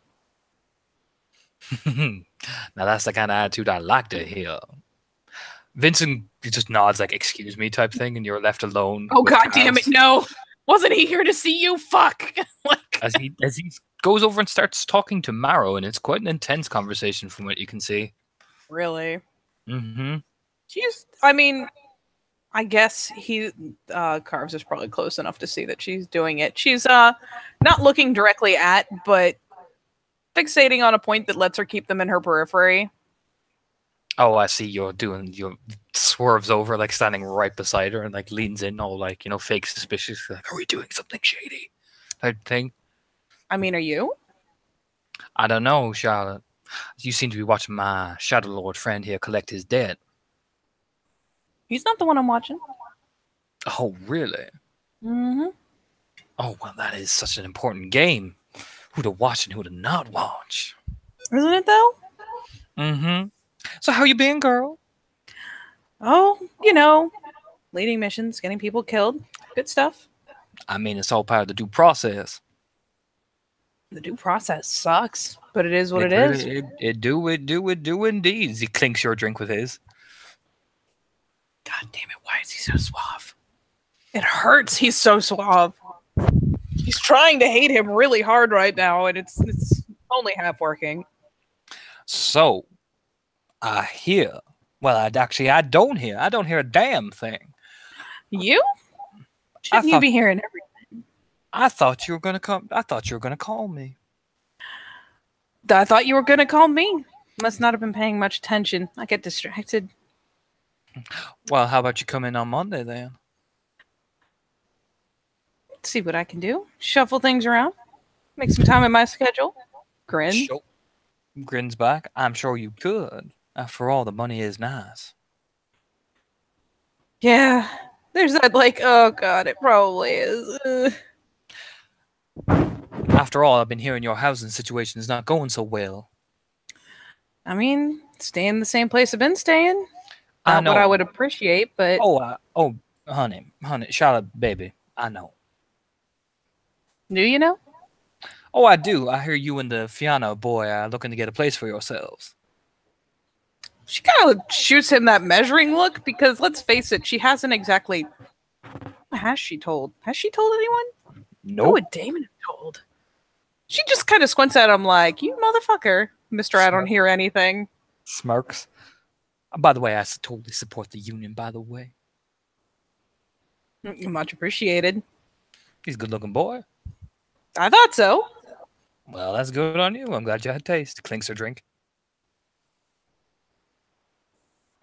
Now that's the kind of attitude I like to hear. Vincent just nods like, excuse me type thing, and you're left alone. Oh, with god damn it, Kaz. no! Wasn't he here to see you? Fuck! Like, As he goes over and starts talking to Marrow, and it's quite an intense conversation from what you can see. really? Mm-hmm. I mean, I guess Carves is probably close enough to see that she's doing it. She's not looking directly at, but fixating on a point that lets her keep them in her periphery. Oh, I see you're doing your swerves over, like standing right beside her and like leans in all like, fake suspicious, like, are we doing something shady? Type thing. I mean, are you? I don't know, Charlotte. You seem to be watching my Shadow Lord friend here collect his debt. He's not the one I'm watching. Oh, really? Mm-hmm. Oh, well, that is such an important game. Who to watch and who to not watch. Isn't it, though? Mm-hmm. So how you been, girl? Oh, leading missions, getting people killed. Good stuff. I mean, it's all part of the due process. The due process sucks, but it is what it really, is. It do indeed. He clinks your drink with his. God damn it, why is he so suave? It hurts, he's so suave. He's trying to hate him really hard right now, and it's only half working. So, I hear. Well, I don't hear. I don't hear a damn thing. You? Shouldn't you be hearing everything? I thought you were gonna come. I thought you were gonna call me. I thought you were gonna call me. Must not have been paying much attention. I get distracted. Well, how about you come in on Monday then? See what I can do. Shuffle things around. Make some time in my schedule. Grin. Sure. Grins back. I'm sure you could. After all, the money is nice. Yeah. There's that, like, oh god, it probably is. After all, I've been hearing your housing situation is not going so well. I mean, staying in the same place I've been staying. I Not know. what I would appreciate, but Honey, Charlotte, baby, I know. do you know? Oh, I do. I hear you and the Fiona boy are looking to get a place for yourselves. She kind of shoots him that measuring look because, let's face it, she hasn't exactly. What has she told? Has she told anyone? Nope. Who would Damon have told? She just kind of squints at him like, you motherfucker, Mr. I don't hear anything. Smirks. By the way, I totally support the union, by the way. Much appreciated. He's a good-looking boy. I thought so. Well, that's good on you. I'm glad you had taste. Clinks her drink.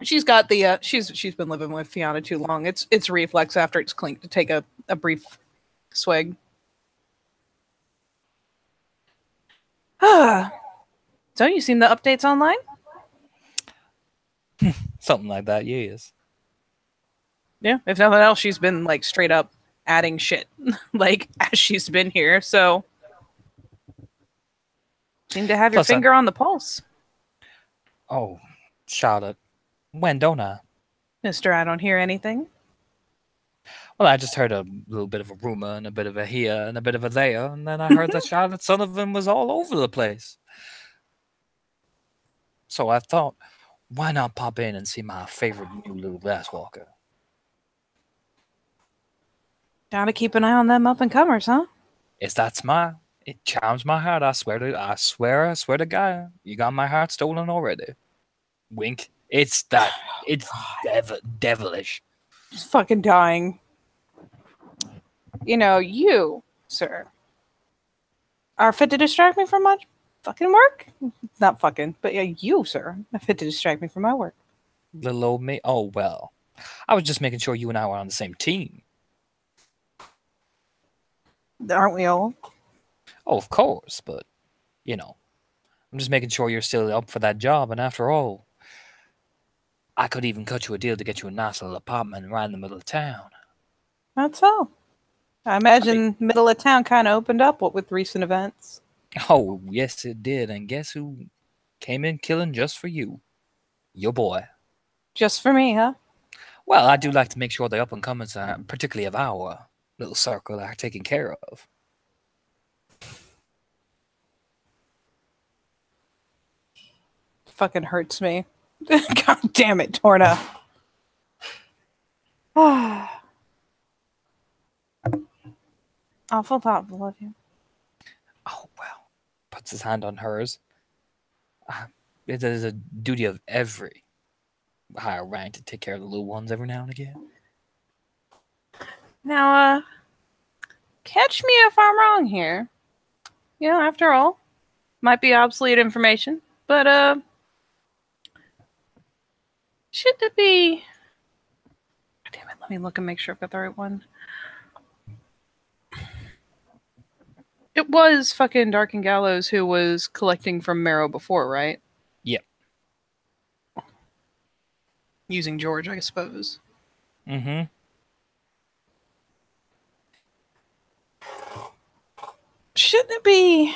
She's got the she's been living with Fiona too long. It's reflex after it's clinked to take a brief swig. So you seen the updates online? Something like that, yes. Yeah, if nothing else, she's been like straight up adding shit like as she's been here. So Seem to have your Plus, finger on the pulse. oh, Charlotte, when don't I? Mister, I don't hear anything. Well, I just heard a little bit of a rumor and a bit of a here and a bit of a there, and then I heard that Charlotte Sullivan was all over the place. So I thought, why not pop in and see my favorite new little glasswalker? Gotta keep an eye on them up and comers, huh? It's that smile. It charms my heart. I swear to God, you got my heart stolen already. Wink. It's devilish. Just fucking dying. You know, you, sir, are fit to distract me from my fucking work? Not fucking, but yeah, you, sir, are fit to distract me from my work. Little old me. Oh, well. I was just making sure you and I were on the same team. Aren't we all? Oh, of course, but, you know, I'm just making sure you're still up for that job, and after all, I could even cut you a deal to get you a nice little apartment right in the middle of town. That's all. I imagine middle of town kind of opened up what with recent events. Oh, yes, it did, and guess who came in killing just for you? Your boy. Just for me, huh? Well, I do like to make sure the up-and-comers, particularly of our little circle, are taken care of. Fucking hurts me. God damn it, Torna. Awful thoughtful of you. Oh, well. Puts his hand on hers. It is a duty of every higher rank to take care of the little ones every now and again. Now, catch me if I'm wrong here. You know, after all, might be obsolete information, but, should it be... Damn it, let me look and make sure I've got the right one. It was fucking Dark and Gallows who was collecting from Marrow before, right? Yep. Using George, I suppose. Mm-hmm. Shouldn't it be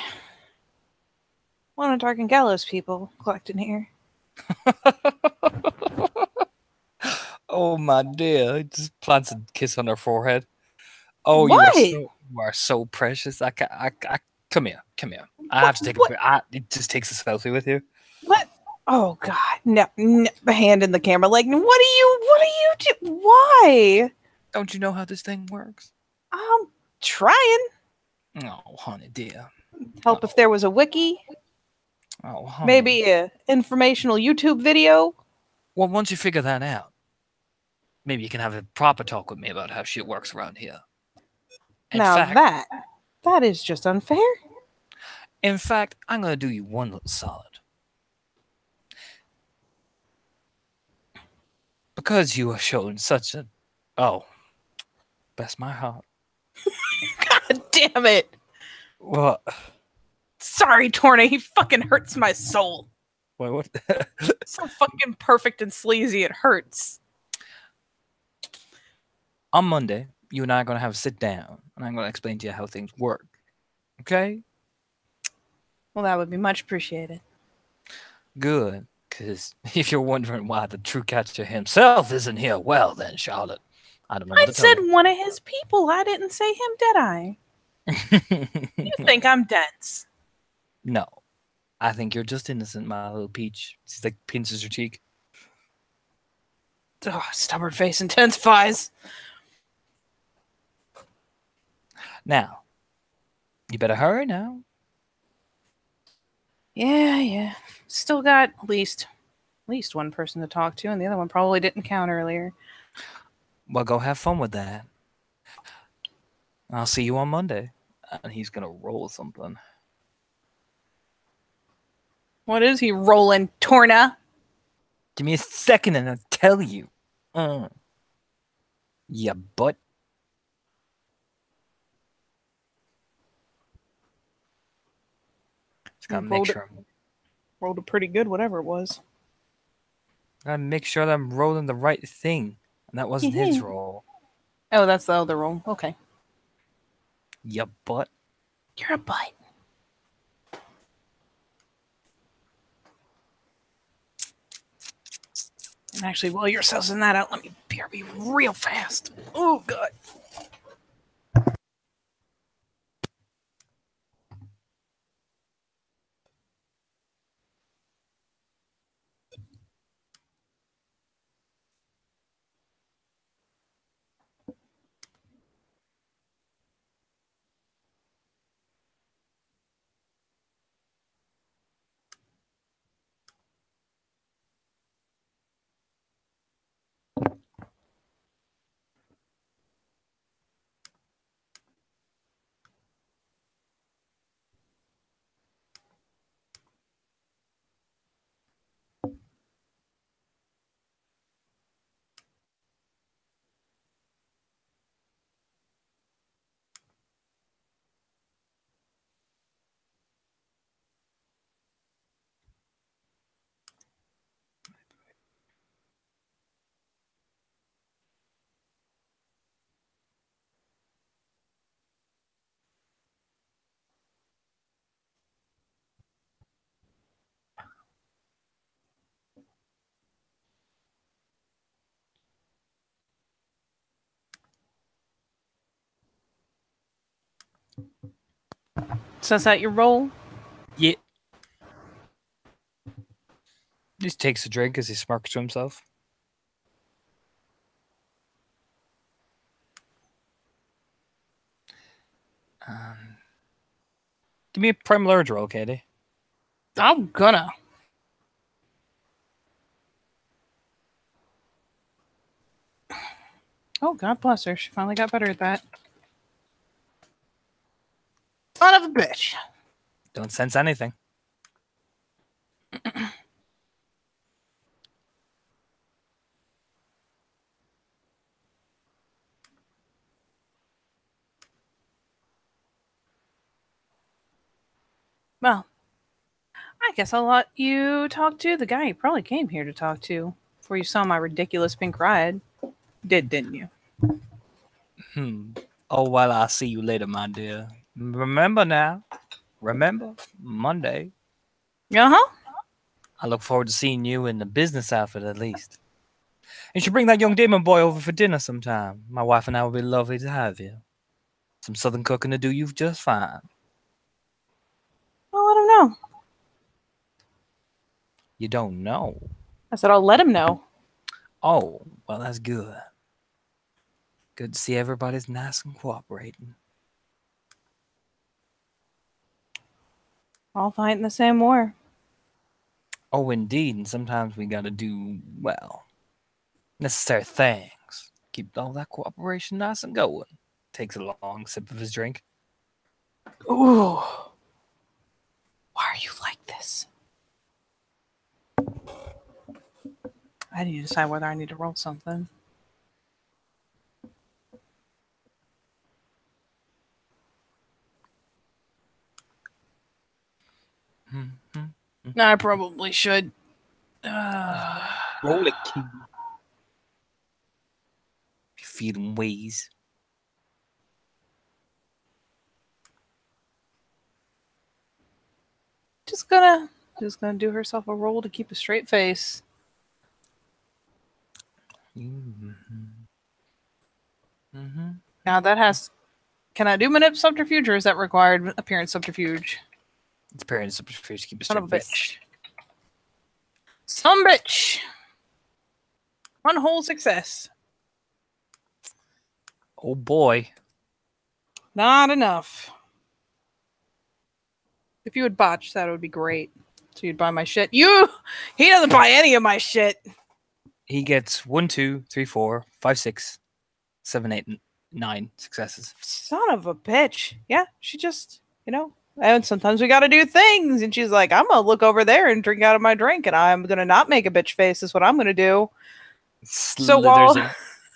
one of Dark and Gallows people collecting here? Oh, my dear. He just plants a kiss on her forehead. Oh, What? you are so precious. I come here. I have to take it just takes a selfie with you. What? Oh God! No, the hand in the camera. Like, what are you do? Why? Don't you know how this thing works? I'm trying. Oh, honey, dear. Help if there was a wiki. Oh, honey. Maybe a informational YouTube video. Well, once you figure that out, maybe you can have a proper talk with me about how shit works around here. That is just unfair. In fact, I'm going to do you one little solid. Because you have shown such a... Oh. Bless my heart. God damn it. What? Sorry, Torna. He fucking hurts my soul. Wait, what? So fucking perfect and sleazy, it hurts. On Monday, you and I are going to have a sit down, and I'm going to explain to you how things work. Okay? Well, that would be much appreciated. Good. Because if you're wondering why the true catcher himself isn't here, well then, Charlotte, I don't know what I to tell said one of his people. I didn't say him, did I? You think I'm dense? No. I think you're just innocent, my little peach. She's like pinches her cheek. Oh, stubborn face intensifies. Now, you better hurry now. Yeah. Still got at least one person to talk to, and the other one probably didn't count earlier. Well, go have fun with that. I'll see you on Monday. And he's gonna roll something. What is he rolling, Torna? Give me a second and I'll tell you. Yeah, butt. Just gotta make sure. Rolled it pretty good, whatever it was. Gotta make sure that I'm rolling the right thing. And that wasn't his roll. Oh, that's the other roll. Okay. Yeah, butt. You're a butt. And actually, while you're sussing that out, let me BRB real fast. Oh, God. So is that your roll? Yeah. He just takes a drink as he smirks to himself. Give me a primal urge roll, Katie. I'm gonna. Oh, God bless her. She finally got better at that. Son of a bitch. Don't sense anything. Well, I guess I'll let you talk to the guy you probably came here to talk to before you saw my ridiculous pink ride. Didn't you? Oh, well, I'll see you later, my dear. Remember now. Remember, Monday. Uh-huh. I look forward to seeing you in the business outfit at least. You should bring that young demon boy over for dinner sometime. My wife and I would be lovely to have you. Some southern cooking to do you just fine. I'll let him know. You don't know. I said I'll let him know. Oh, well, that's good. Good to see everybody's nice and cooperating. All fight in the same war. Oh, indeed, and sometimes we gotta do, well, necessary things. Keep all that cooperation nice and going. Takes a long sip of his drink. Ooh. Why are you like this? I need to decide whether I need to roll something. I probably should. Roll it, key. Feeling ways. Just gonna do herself a roll to keep a straight face. Now that has. Can I do manip subterfuge, or is that required appearance subterfuge? It's appearance subterfuge to keep a Son straight of a face. bitch. Some bitch. One whole success. Oh boy. Not enough. If you would botch, that would be great. So you'd buy my shit. He doesn't buy any of my shit. He gets 1, 2, 3, 4, 5, 6, 7, 8, 9 successes. Son of a bitch. Yeah, she just, and sometimes we gotta do things. And she's like, I'm gonna look over there and drink out of my drink, and I'm gonna not make a bitch face, is what I'm gonna do. So while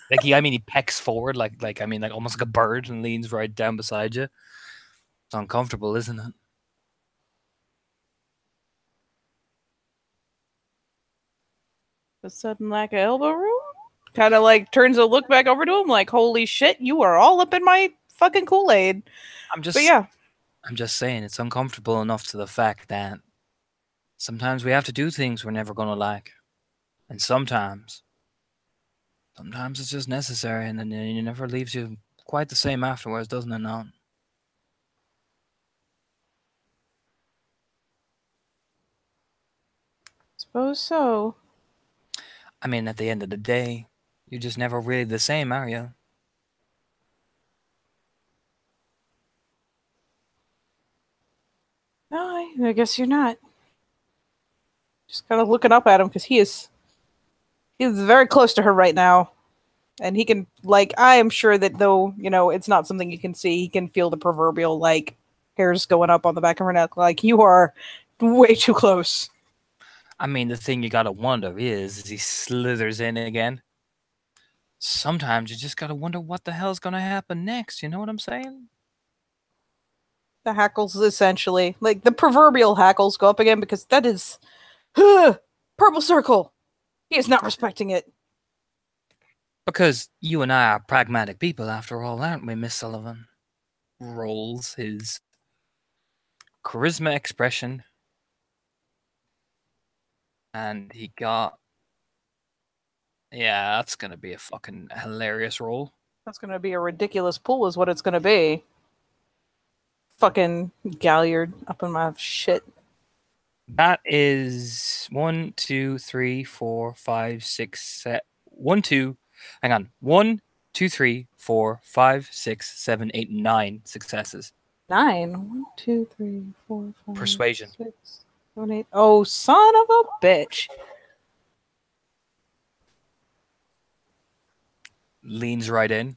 he pecks forward like almost like a bird and leans right down beside you. It's uncomfortable, isn't it? a sudden lack of elbow room, kind of like turns a look back over to him, like, holy shit, you are all up in my fucking Kool-Aid. I'm just saying it's uncomfortable enough to the fact that sometimes we have to do things we're never gonna like. And sometimes it's just necessary, and then it never leaves you quite the same afterwards, doesn't it not? Suppose so. I mean, at the end of the day, you're just never really the same, are you? No, I guess you're not. Just kind of looking up at him because he's very close to her right now, and he can like I am sure that though it's not something you can see, he can feel the proverbial like hairs going up on the back of her neck. Like you are way too close. I mean, the thing you gotta wonder is he slithers in again. Sometimes you just gotta wonder what the hell's gonna happen next. You know what I'm saying? The hackles essentially like the proverbial hackles go up again because that is purple circle. He is not respecting it. Because you and I are pragmatic people, after all, aren't we, Miss Sullivan? Rolls his charisma expression, and he got. Yeah, that's gonna be a fucking hilarious roll. That's going to be a ridiculous pull, is what it's going to be. Fucking Galliard up in my shit. That is 1, 2, 3, 4, 5, 6, 7. 1, 2. Hang on. 1, 2, 3, 4, 5, 6, 7, 8, 9 successes. 9. 1, 2, 3, 4, 5, Persuasion. 6, 7, 8. Oh, son of a bitch. Leans right in.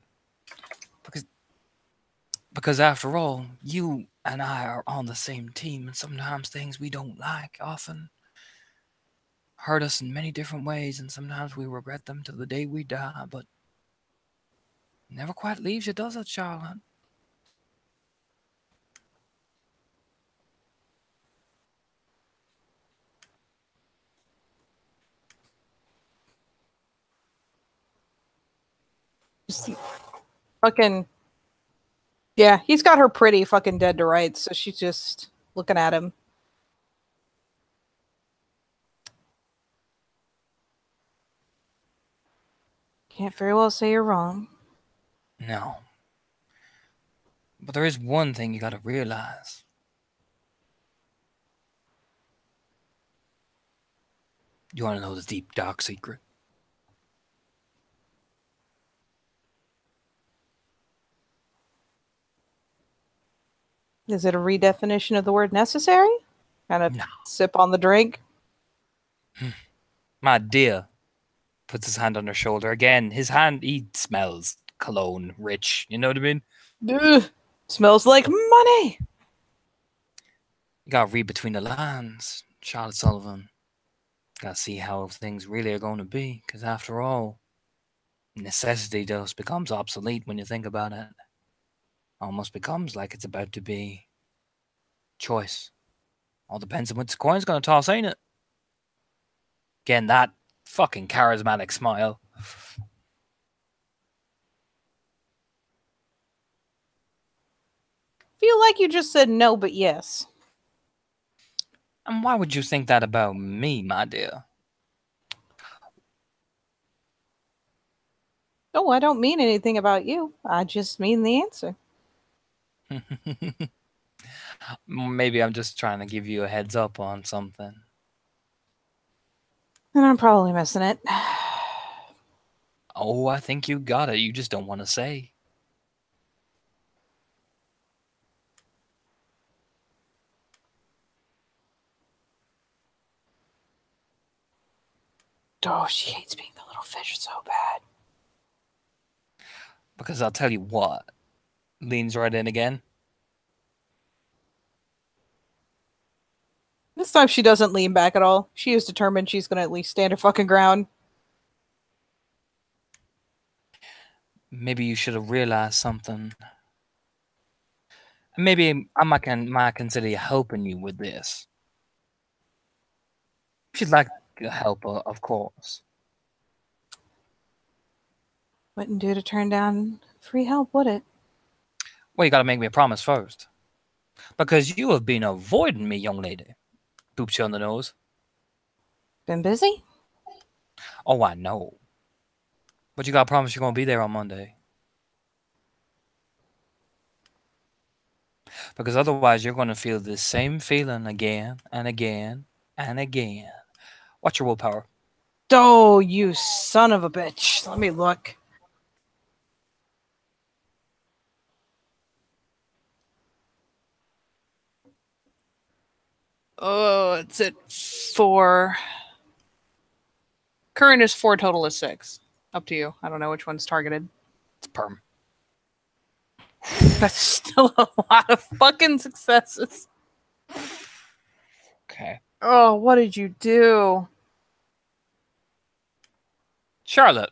Because after all, you and I are on the same team, and sometimes things we don't like often hurt us in many different ways, and sometimes we regret them to the day we die, but never quite leaves you, does it, Charlotte? Fucking. Yeah, he's got her pretty fucking dead to rights, so she's just looking at him. Can't very well say you're wrong. No. But there is one thing you gotta realize. You wanna know the deep, dark secret? Is it a redefinition of the word necessary? Kind of No. sip on the drink. My dear puts his hand on her shoulder. Again, his hand, he smells cologne, rich. You know what I mean? Ugh, smells like money. You gotta read between the lines, Charlotte Sullivan. Gotta see how things really are going to be, because after all, necessity just becomes obsolete when you think about it. Almost becomes like it's about to be choice. All depends on which coin's gonna toss, ain't it? Again, that fucking charismatic smile. Feel like you just said no, but yes. And why would you think that about me, my dear? Oh, I don't mean anything about you. I just mean the answer. Maybe I'm just trying to give you a heads up on something. And I'm probably missing it. Oh, I think you got it. You just don't want to say. Oh, she hates being the little fish so bad. Because I'll tell you what. Leans right in again. This time she doesn't lean back at all. She is determined she's going to at least stand her fucking ground. Maybe you should have realized something. Maybe I might consider helping you with this. If you'd like help, of course. Wouldn't do to turn down free help, would it? Well, you gotta make me a promise first. Because you have been avoiding me, young lady. Boops you on the nose. Been busy? Oh, I know. But you gotta promise you're gonna be there on Monday. Because otherwise you're gonna feel the same feeling again and again and again. What's your willpower? Oh, you son of a bitch. Let me look. Oh, it's at 4. Current is 4, total is 6. Up to you. I don't know which one's targeted. It's perm. That's still a lot of fucking successes. Okay. Oh, what did you do? Charlotte,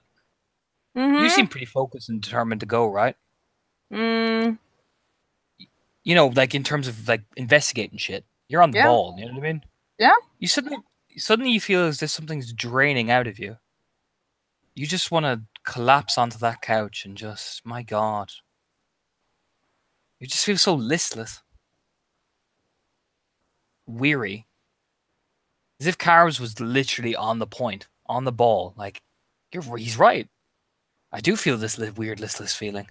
Mm-hmm. you seem pretty focused and determined to go, right? Mm, You know, like in terms of like investigating shit. You're on the yeah. ball, you know what I mean? Yeah. You suddenly you feel as if something's draining out of you. You just want to collapse onto that couch and just, my God. You just feel so listless, weary. As if Carves was literally on the point, on the ball. Like, he's right. I do feel this weird listless feeling.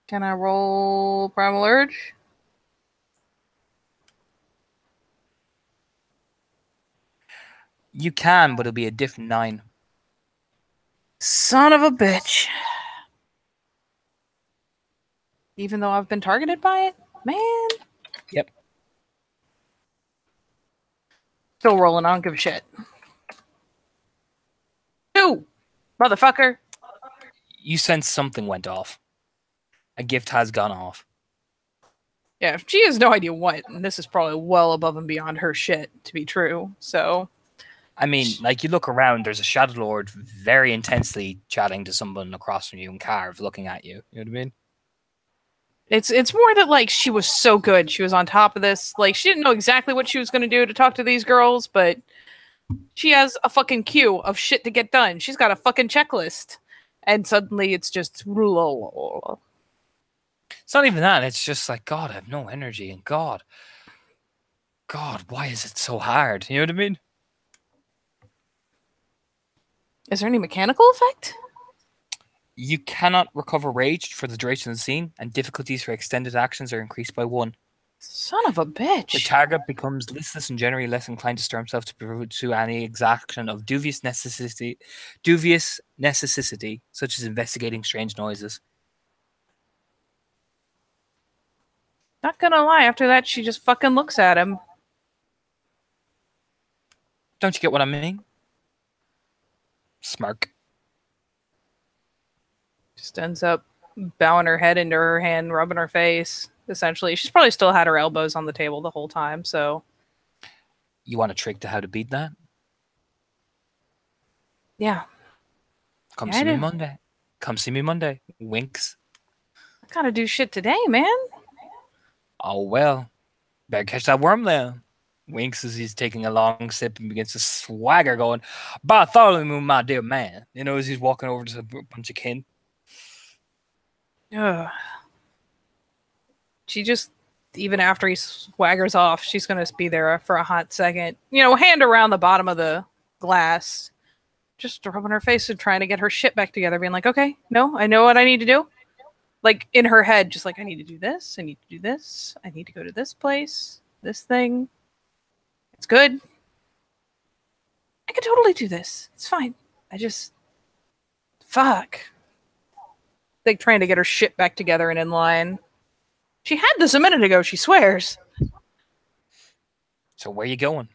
Can I roll Primal Urge? You can, but it'll be a different 9. Son of a bitch. Even though I've been targeted by it? Man. Yep. Still rolling. I don't give a shit. 2! Motherfucker. You sense something went off. A gift has gone off. Yeah, she has no idea what, and this is probably well above and beyond her shit to be true, so. I mean, like, you look around, there's a Shadow Lord very intensely chatting to someone across from you and Carve looking at you. You know what I mean? It's more that, like, she was so good. She was on top of this. Like, she didn't know exactly what she was going to do to talk to these girls, but she has a fucking queue of shit to get done. She's got a fucking checklist. And suddenly it's just... It's not even that. It's just like, God, I have no energy. And God, why is it so hard? You know what I mean? Is there any mechanical effect? You cannot recover rage for the duration of the scene, and difficulties for extended actions are increased by 1. Son of a bitch. The target becomes listless and generally less inclined to stir himself to pursue any exaction of dubious necessity, such as investigating strange noises. Not gonna lie, after that, she just fucking looks at him. Don't you get what I mean? Smirk. Just ends up bowing her head into her hand, rubbing her face. Essentially, she's probably still had her elbows on the table the whole time. So, You want a trick to how to beat that? yeah. Come Yeah, see I me do. Monday. Come see me Monday. Winks. I gotta do shit today, man. Oh well. Better catch that worm then. Winks as he's taking a long sip and begins to swagger, going, Bartholomew, my dear man. You know, as he's walking over to a bunch of kin. Ugh. She just, even after he swaggers off, she's gonna be there for a hot second. You know, hand around the bottom of the glass, just rubbing her face and trying to get her shit back together, being like, okay, no, I know what I need to do. Like, in her head, just like, I need to do this, I need to do this, I need to go to this place, this thing. It's good. I could totally do this. It's fine. I just... Fuck. Like, trying to get her shit back together and in line. She had this a minute ago, she swears. So where you going?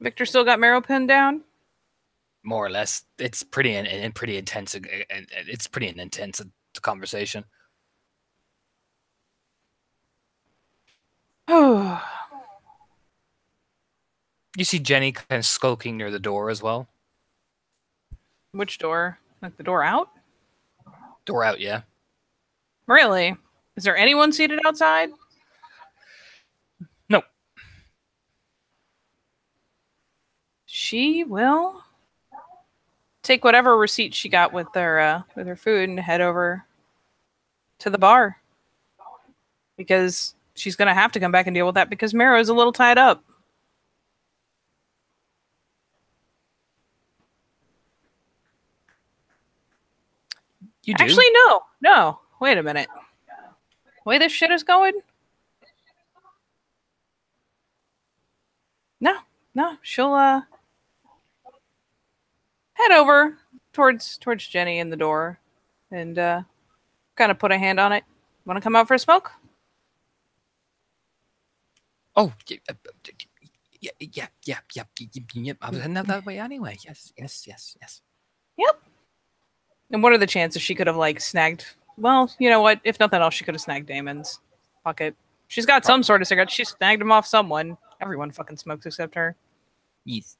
Victor still got Marrow pinned down? More or less. It's pretty intense. It's pretty an intense conversation. Oh. You see Jenny kind of skulking near the door as well. Which door? Like the door out? Door out, yeah. Really? Is there anyone seated outside? No. She will take whatever receipt she got with her food and head over to the bar. Because she's gonna have to come back and deal with that because Marrow's a little tied up. You do? Actually, no. Wait a minute. The way this shit is going, no. She'll head over towards Jenny in the door, and kind of put a hand on it. Want to come out for a smoke? Oh, yeah. I was heading out that way anyway. Yes. Yep. And what are the chances she could have like snagged? Well, you know what? If nothing else, she could have snagged Damon's. Fuck it. She's got some sort of cigarette. She snagged him off someone. Everyone fucking smokes except her. Yes.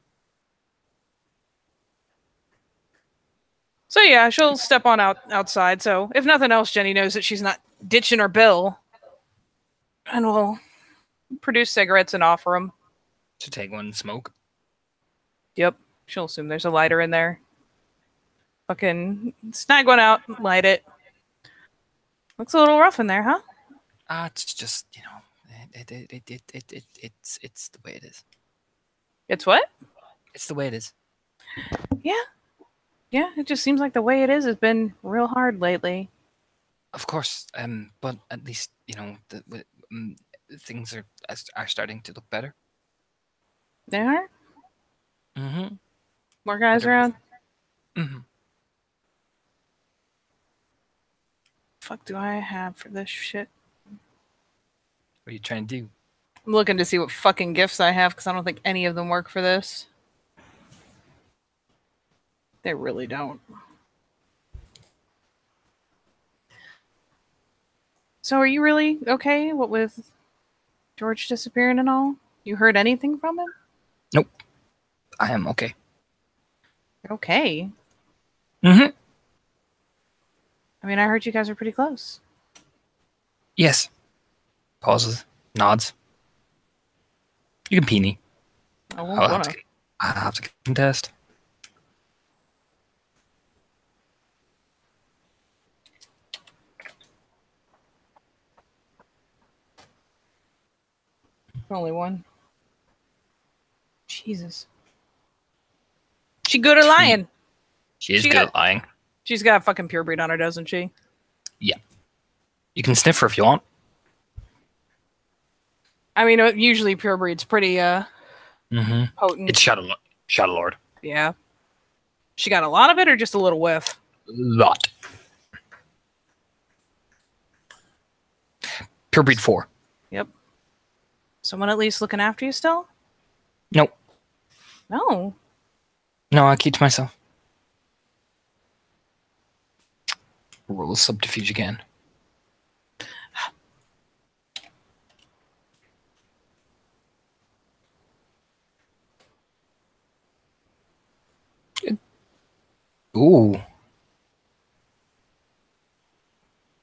So yeah, she'll step on outside. So if nothing else, Jenny knows that she's not ditching her bill, and will produce cigarettes and offer them. To take one and smoke. Yep, she'll assume there's a lighter in there. Fucking snag one out, light it. Looks a little rough in there, huh? It's just it's the way it is. It's what? It's the way it is. Yeah, it just seems like the way it is has been real hard lately. Of course, but at least things are starting to look better. They are? Mm-hmm. More guys Better. around? Mm-hmm. Fuck do I have for this shit? What are you trying to do? I'm looking to see what fucking gifts I have because I don't think any of them work for this. They really don't. So are you really okay? What with George disappearing and all? You heard anything from him? Nope. I am okay. You're okay. Mm-hmm. I mean, I heard you guys are pretty close. Yes. Pauses. Nods. You can peony. I won't I'll wanna. have to contest. Only one. Jesus. She good at lying. She is She good got- at lying. She's got a fucking pure breed on her, doesn't she? Yeah. You can sniff her if you want. I mean, usually pure breed's pretty Mm-hmm. potent. It's Shadow Lord. Yeah. She got a lot of it or just a little whiff? Lot. Pure breed 4. Yep. Someone at least looking after you still? Nope. No. No, I keep to myself. Roll subterfuge again. Ooh.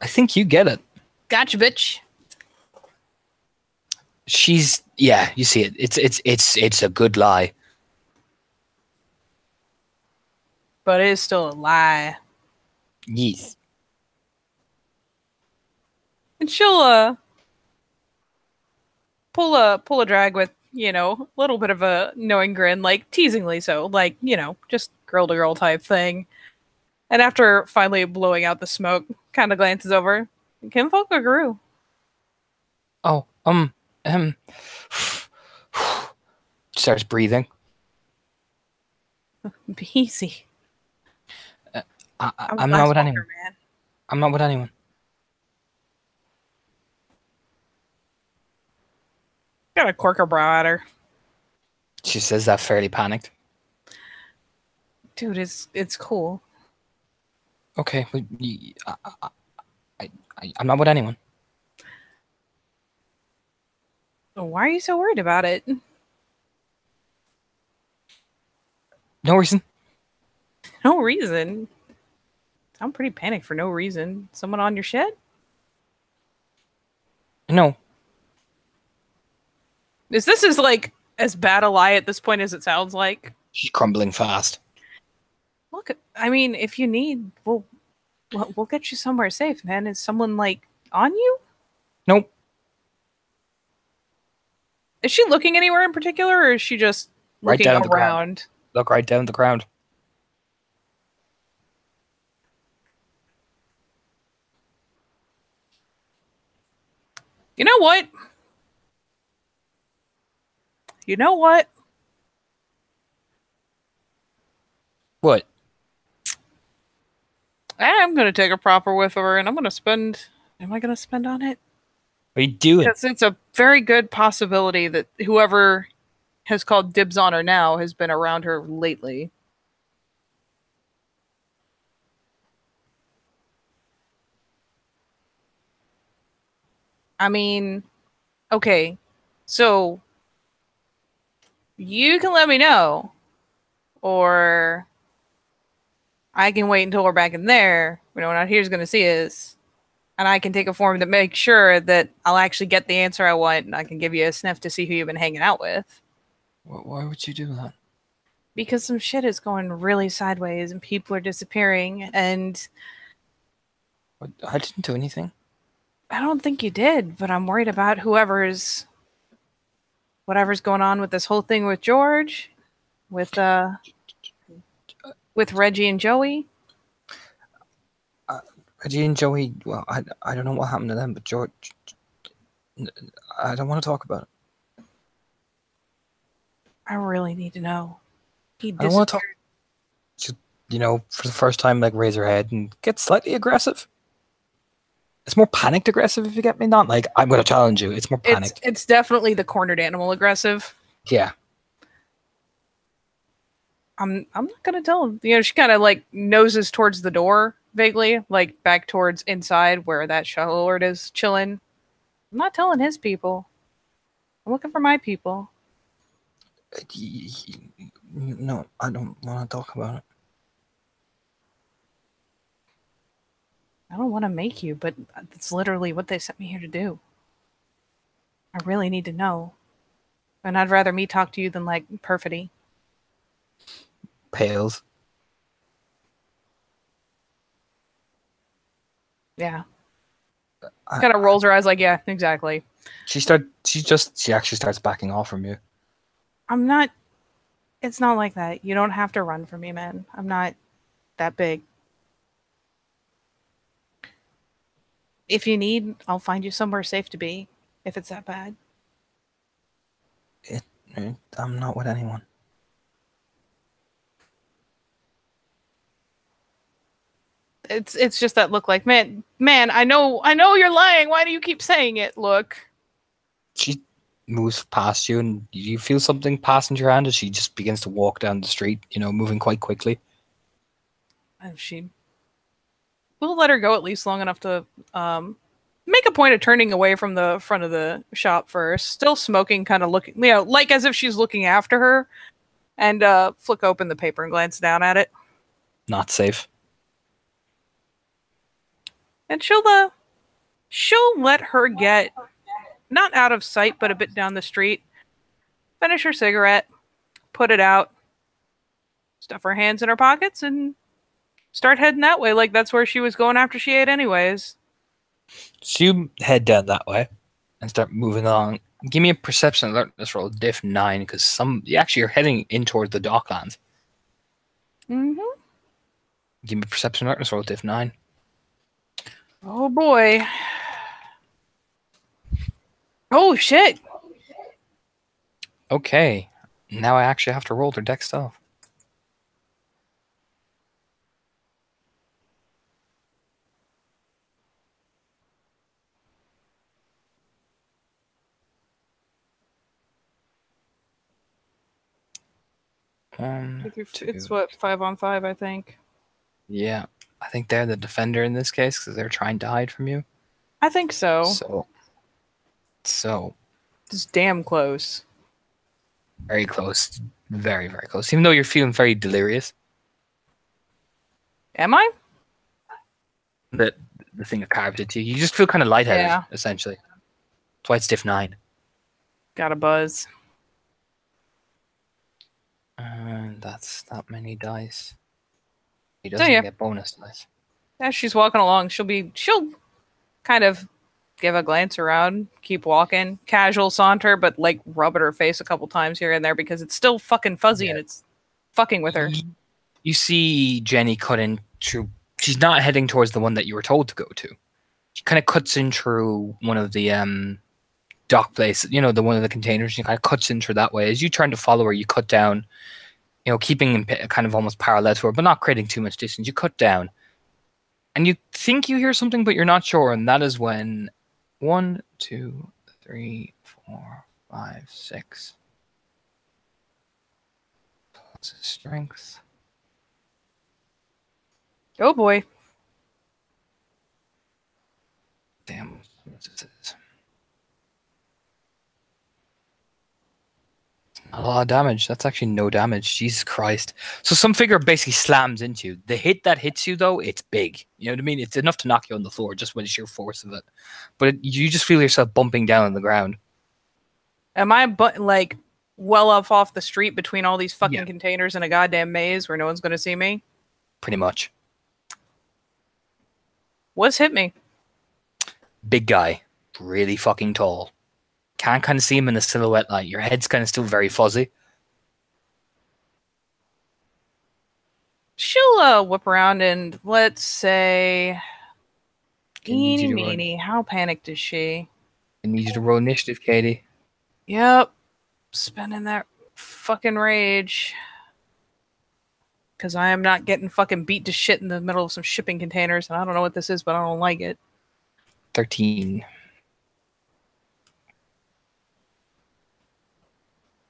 I think you get it. Gotcha, bitch. Yeah, you see it. It's a good lie. But it is still a lie. Yes. And she'll pull a drag with, a little bit of a knowing grin, like teasingly so, like, just girl to girl type thing. And after finally blowing out the smoke, kind of glances over. Kinfolk or Guru? Oh, starts breathing. Be easy. I'm not with anyone. Man. I'm not with anyone. Got a corker brow at her. She says that fairly panicked. Dude, it's cool. Okay, well, I'm not with anyone. Why are you so worried about it? No reason. No reason. I'm pretty panicked for no reason. Someone on your shit? No. This is like as bad a lie at this point as it sounds like? She's crumbling fast. Look, I mean, if you need, we'll get you somewhere safe, man. Is someone like on you? Nope. Is she looking anywhere in particular, or is she just Right looking down the ground. around? Look right down the ground. You know what? You know what? What? I'm gonna take a proper whiff of her, and I'm gonna spend. Am I gonna spend on it? What are you doing? Because it's a very good possibility that whoever has called dibs on her now has been around her lately. I mean, okay, so you can let me know, or I can wait until we're back in there. We know, we're not here's going to see us, and I can take a form to make sure that I'll actually get the answer I want, and I can give you a sniff to see who you've been hanging out with. Why would you do that? Because some shit is going really sideways, and people are disappearing, and I didn't do anything. I don't think you did, but I'm worried about whatever's going on with this whole thing with George, with Reggie and Joey. Reggie and Joey, well, I don't know what happened to them, but George, I don't want to talk about it. I really need to know. He I don't want to talk. disappeared. Just, for the first time, like, raise her head and get slightly aggressive. It's more panicked aggressive, if you get me. Not like, I'm going to challenge you. It's more panicked. It's definitely the cornered animal aggressive. Yeah. I'm not gonna tell him. She kind of like noses towards the door vaguely, like back towards inside where that shuttle lord is chilling. I'm not telling his people. I'm looking for my people. No, I don't want to talk about it. I don't want to make you, but it's literally what they sent me here to do. I really need to know. And I'd rather me talk to you than like perfidy. Pales. Yeah. Kind of rolls her eyes like, yeah, exactly. She actually starts backing off from you. I'm not. It's not like that. You don't have to run from me, man. I'm not that big. If you need, I'll find you somewhere safe to be, if it's that bad. I'm not with anyone. It's just that look like, man, I know you're lying. Why do you keep saying it? Look. She moves past you, and you feel something pass into your hand as she just begins to walk down the street, moving quite quickly. And we'll let her go at least long enough to make a point of turning away from the front of the shop first, still smoking, kind of looking, like as if she's looking after her, and flick open the paper and glance down at it. Not safe. And she'll let her get not out of sight, but a bit down the street. Finish her cigarette, put it out, stuff her hands in her pockets, and start heading that way. Like that's where she was going after she ate anyways. So you head down that way and start moving along. Give me a perception alertness roll, diff 9, because you're heading in towards the docklands. Mm-hmm. Give me a perception alertness roll, diff 9. Oh boy. Oh shit. Okay. Now I actually have to roll their deck stuff. It's what, 5-on-5, I think. Yeah, I think they're the defender in this case because they're trying to hide from you. I think so. So. It's damn close. Very close. Very, very close. Even though you're feeling very delirious. Am I? The thing that carved it to you. You just feel kind of lightheaded, essentially. That's why it's diff 9. Got a buzz. And that's that many dice. He doesn't get bonus dice. As she's walking along, she'll kind of give a glance around, keep walking, casual saunter, but like rub at her face a couple times here and there because it's still fucking fuzzy Yeah. and it's fucking with her. You see Jenny cut in through. She's not heading towards the one that you were told to go to. She kind of cuts in through one of the dock places, the one of the containers. She kind of cuts in through that way. As you turn to follow her, you cut down, keeping in kind of almost parallel to her, but not creating too much distance. You cut down, and you think you hear something, but you're not sure. And that is when 1, 2, 3, 4, 5, 6 plus his strength. Oh boy. Damn. What's this? A lot of damage. That's actually no damage. Jesus Christ. So some figure basically slams into you. The hit that hits you, though, it's big. You know what I mean? It's enough to knock you on the floor just by the sheer force of it. But you just feel yourself bumping down on the ground. Am I like well off the street between all these fucking Yeah. containers in a goddamn maze where no one's going to see me? Pretty much. What's hit me? Big guy. Really fucking tall. Can't kind of see him in the silhouette light. Your head's kind of still very fuzzy. She'll whip around and let's say, I need eeny you to roll- meeny, how panicked is she? I need you to roll initiative, Katie. Yep, spending that fucking rage. Because I am not getting fucking beat to shit in the middle of some shipping containers, and I don't know what this is, but I don't like it. 13.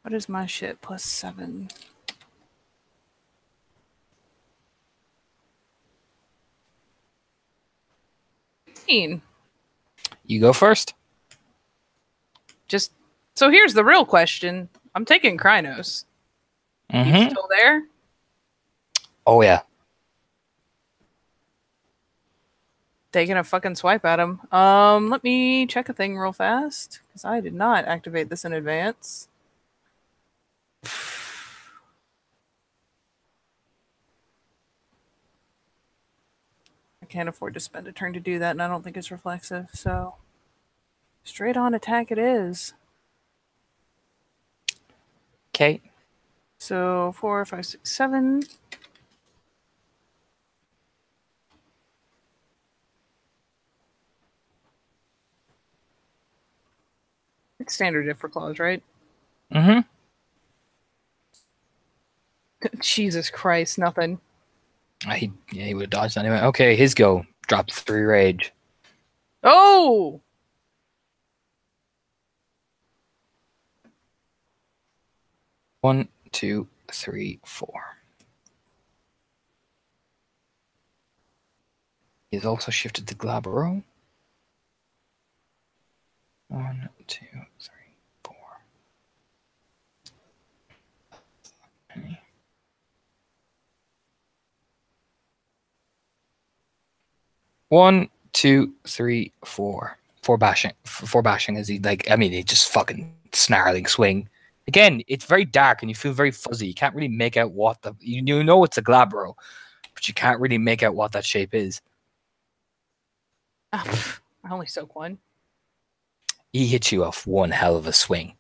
What is my shit? Plus 7. You go first. Just so here's the real question. I'm taking Krynos. He's still there? Oh yeah. Taking a fucking swipe at him. Let me check a thing real fast because I did not activate this in advance. I can't afford to spend a turn to do that, and I don't think it's reflexive, so straight on attack it is. Okay. So 4, 5, 6, 7. It's standard diff for claws, right? Mm-hmm. Jesus Christ, nothing. He would have dodged anyway. Okay, his go. Dropped 3 rage. Oh! One, 2, 3, 4. He's also shifted to Glabro. 1, 2, 3, 4. Okay. 1, 2, 3, 4. 4 bashing. 4 bashing as he he just fucking snarling swing. Again, it's very dark and you feel very fuzzy. You can't really make out what you know it's a Glabro, but you can't really make out what that shape is. I only soak one. He hits you off one hell of a swing.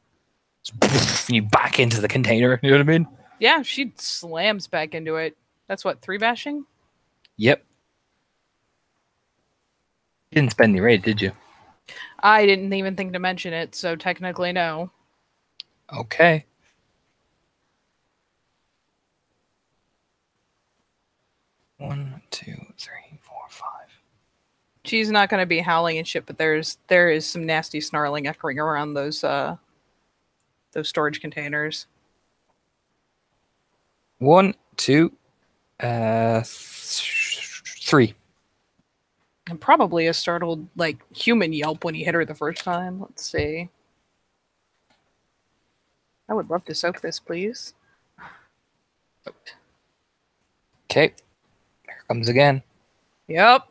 And you back into the container. You know what I mean? Yeah, she slams back into it. That's what, 3 bashing? Yep. You didn't spend the raid, did you? I didn't even think to mention it, so technically no. Okay. One, 2, 3, 4, 5. She's not going to be howling and shit, but there is some nasty snarling echoing around those storage containers. 1, 2, 3. And probably a startled, human yelp when he hit her the first time. Let's see. I would love to soak this, please. Okay. Here comes again. Yep.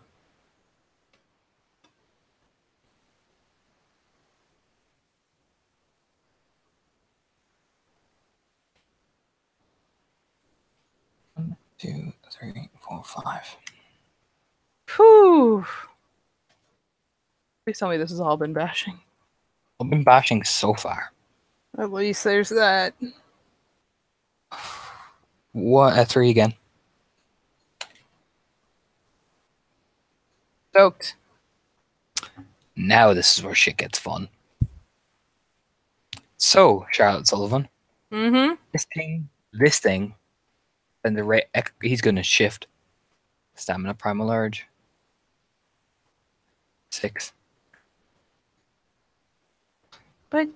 One, 2, 3, 4, 5. Whew. Please tell me this has all been bashing. I've been bashing so far. At least there's that. What? 3 again. Stoked. Now this is where shit gets fun. So, Charlotte Sullivan, Mm-hmm. this thing, and the rate he's going to shift. Stamina Primal Urge. 6. But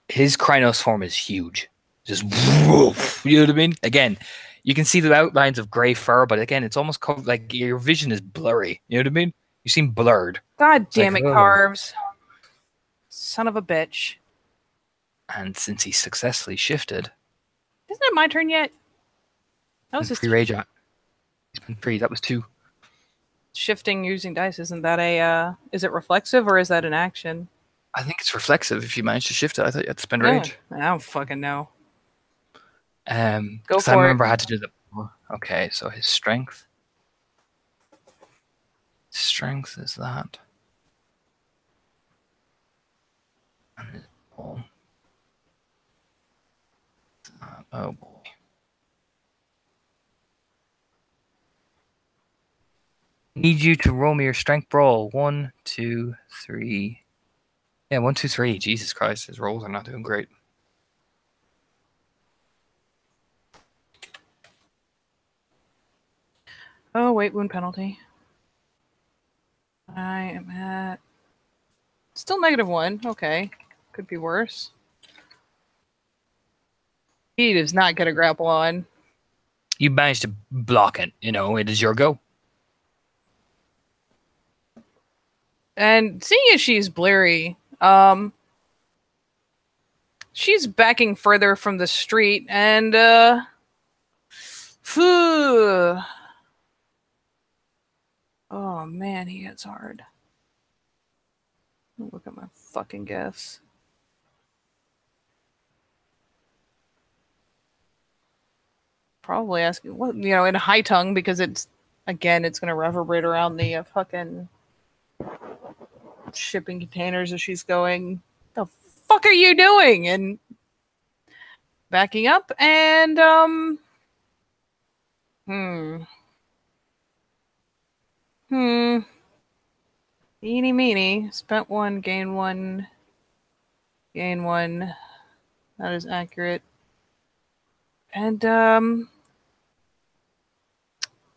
His Krynos form is huge. Just woof, you know what I mean? Again, you can see the outlines of grey fur, but again, it's almost like your vision is blurry. You know what I mean? You seem blurred. God It's damn like, it, oh. Carves. Son of a bitch. And since he successfully shifted, Isn't it my turn yet? That was his free rage. He's been free. That was 2. shifting using dice. Isn't that a is it reflexive or is that an action? I think it's reflexive if you manage to shift it. I thought you had to spend rage. I don't fucking know. Go 'cause I for remember it. I had to do the. Okay, so his strength. Strength is that. And his ball. Oh boy. Need you to roll me your strength brawl. 1, 2, 3. Yeah, 1, 2, 3. Jesus Christ, his rolls are not doing great. Oh wait, wound penalty. I am at still -1. Okay, could be worse. He does not get a grapple on. You managed to block it. You know, it is your go. And seeing as she's bleary, she's backing further from the street and phew. Oh man, he hits hard. Look at my fucking guess. Probably asking what in high tongue because it's going to reverberate around the fucking shipping containers as she's going. The fuck are you doing? And backing up and Eeny meeny. Spent 1, gain 1. Gain 1. That is accurate. And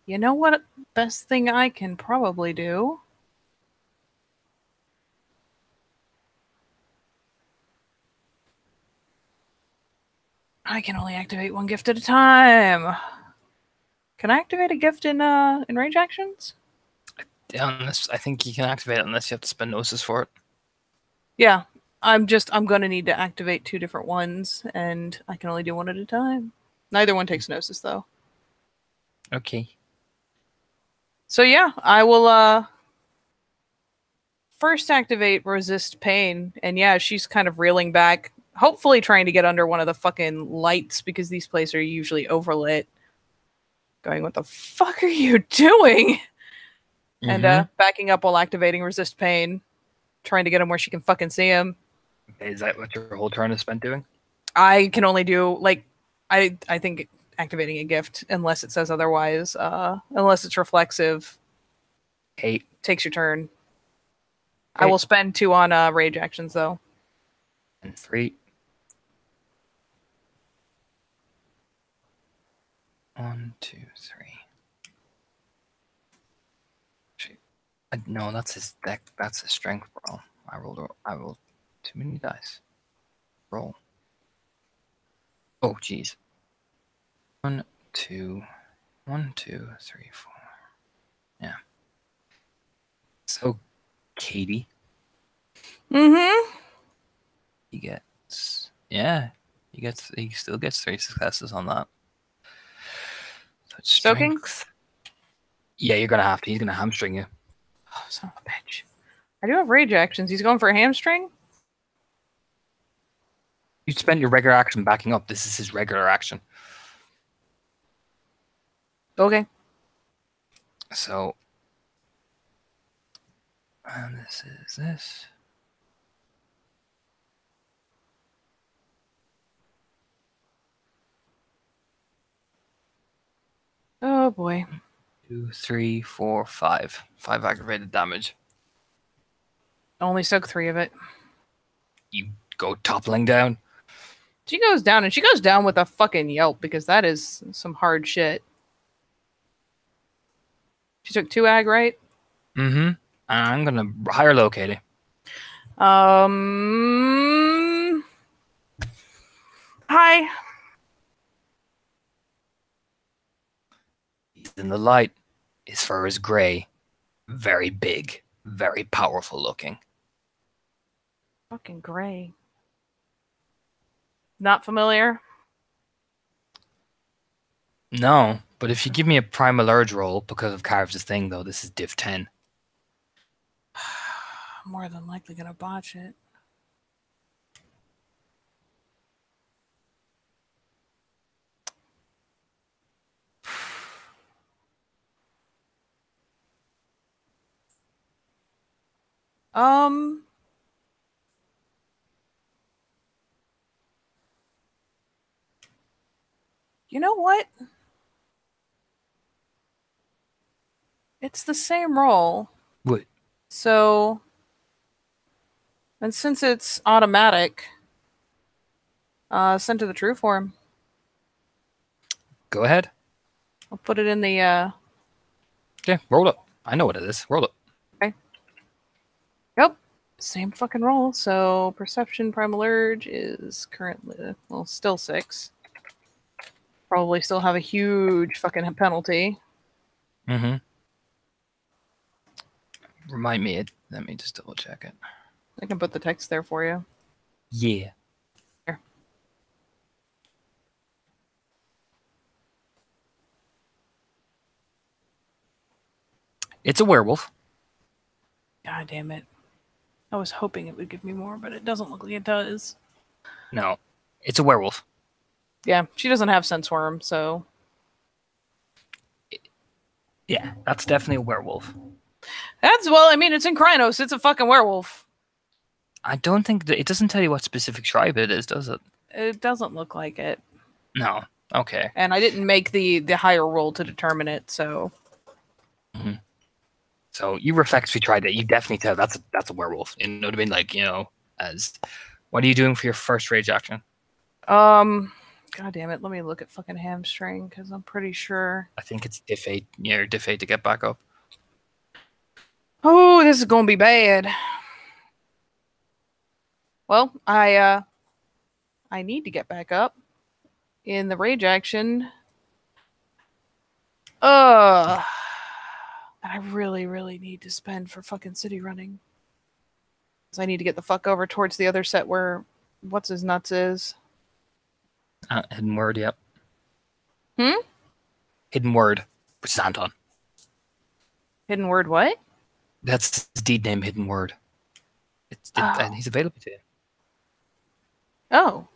you know what? Best thing I can probably do. I can only activate 1 gift at a time. Can I activate a gift in range actions? Unless I think you can activate it unless you have to spend Gnosis for it. Yeah, I'm gonna need to activate 2 different ones, and I can only do 1 at a time. Neither one takes Gnosis though. Okay. So yeah, I will first activate Resist Pain, and yeah, she's kind of reeling back, hopefully trying to get under one of the fucking lights because these places are usually overlit. Going, what the fuck are you doing? And backing up while activating Resist Pain, trying to get him where she can fucking see him. Is that what your whole turn is spent doing? I can only do I think activating a gift unless it says otherwise. Unless it's reflexive. 8 takes your turn. Okay. I will spend 2 on rage actions though. And 3. 1, 2, 3. No, that's his deck. That's his strength brawl. I rolled too many dice. Roll. Oh, jeez. 1, 2, 1, 2, 3, 4. Yeah. So, Katie. He gets. Yeah. He still gets 3 successes on that. So it's Soaking? strength. Yeah, you're gonna have to. He's gonna hamstring you. Oh, son of a bitch. I do have rage actions. He's going for a hamstring? You spent your regular action backing up. This is his regular action. Okay. So And this is this. Oh boy. 2, 3, 4, 5. 5 aggravated damage. Only soak 3 of it. You go toppling down. She goes down, and she goes down with a fucking yelp because that is some hard shit. She took 2 ag, right? Mm-hmm. I'm gonna higher low, Katie. Hi. He's in the light. His fur is gray. Very big. Very powerful looking. Fucking gray. Not familiar? No, but if you give me a primal urge roll because of Carves' thing, though, this is div 10. I'm more than likely gonna botch it. You know what? It's the same roll. What? So, and since it's automatic, send to the true form. Go ahead. I'll put it in the, Yeah, roll it. I know what it is. Roll it. Okay. Yep. Same fucking roll. So, perception primal urge is currently, well, still 6. Probably still have a huge fucking penalty. Mm-hmm. Remind me. Let me just double check it. I can put the text there for you. Yeah. Here. It's a werewolf. God damn it. I was hoping it would give me more, but it doesn't look like it does. No, it's a werewolf. Yeah, she doesn't have senseworm, so. Yeah, that's definitely a werewolf. That's, well, I mean, it's in Krynos. It's a fucking werewolf. I don't think that it doesn't tell you what specific tribe it is, does it? It doesn't look like it. No. Okay. And I didn't make the higher roll to determine it, so. Mm-hmm. So you reflexively tried it. You definitely tell that's a werewolf. You know what I mean? Like, as what are you doing for your first rage action? God damn it. Let me look at fucking hamstring because I'm pretty sure. I think it's diff 8. Yeah, diff 8 to get back up. Oh, this is gonna be bad. Well, I need to get back up in the rage action. I really, really need to spend for fucking city running. Because I need to get the fuck over towards the other set where what's his nuts is. Hidden word, yep. Hidden word, which is Anton. Hidden word what? That's his deed name, hidden word. And he's available to you. Oh.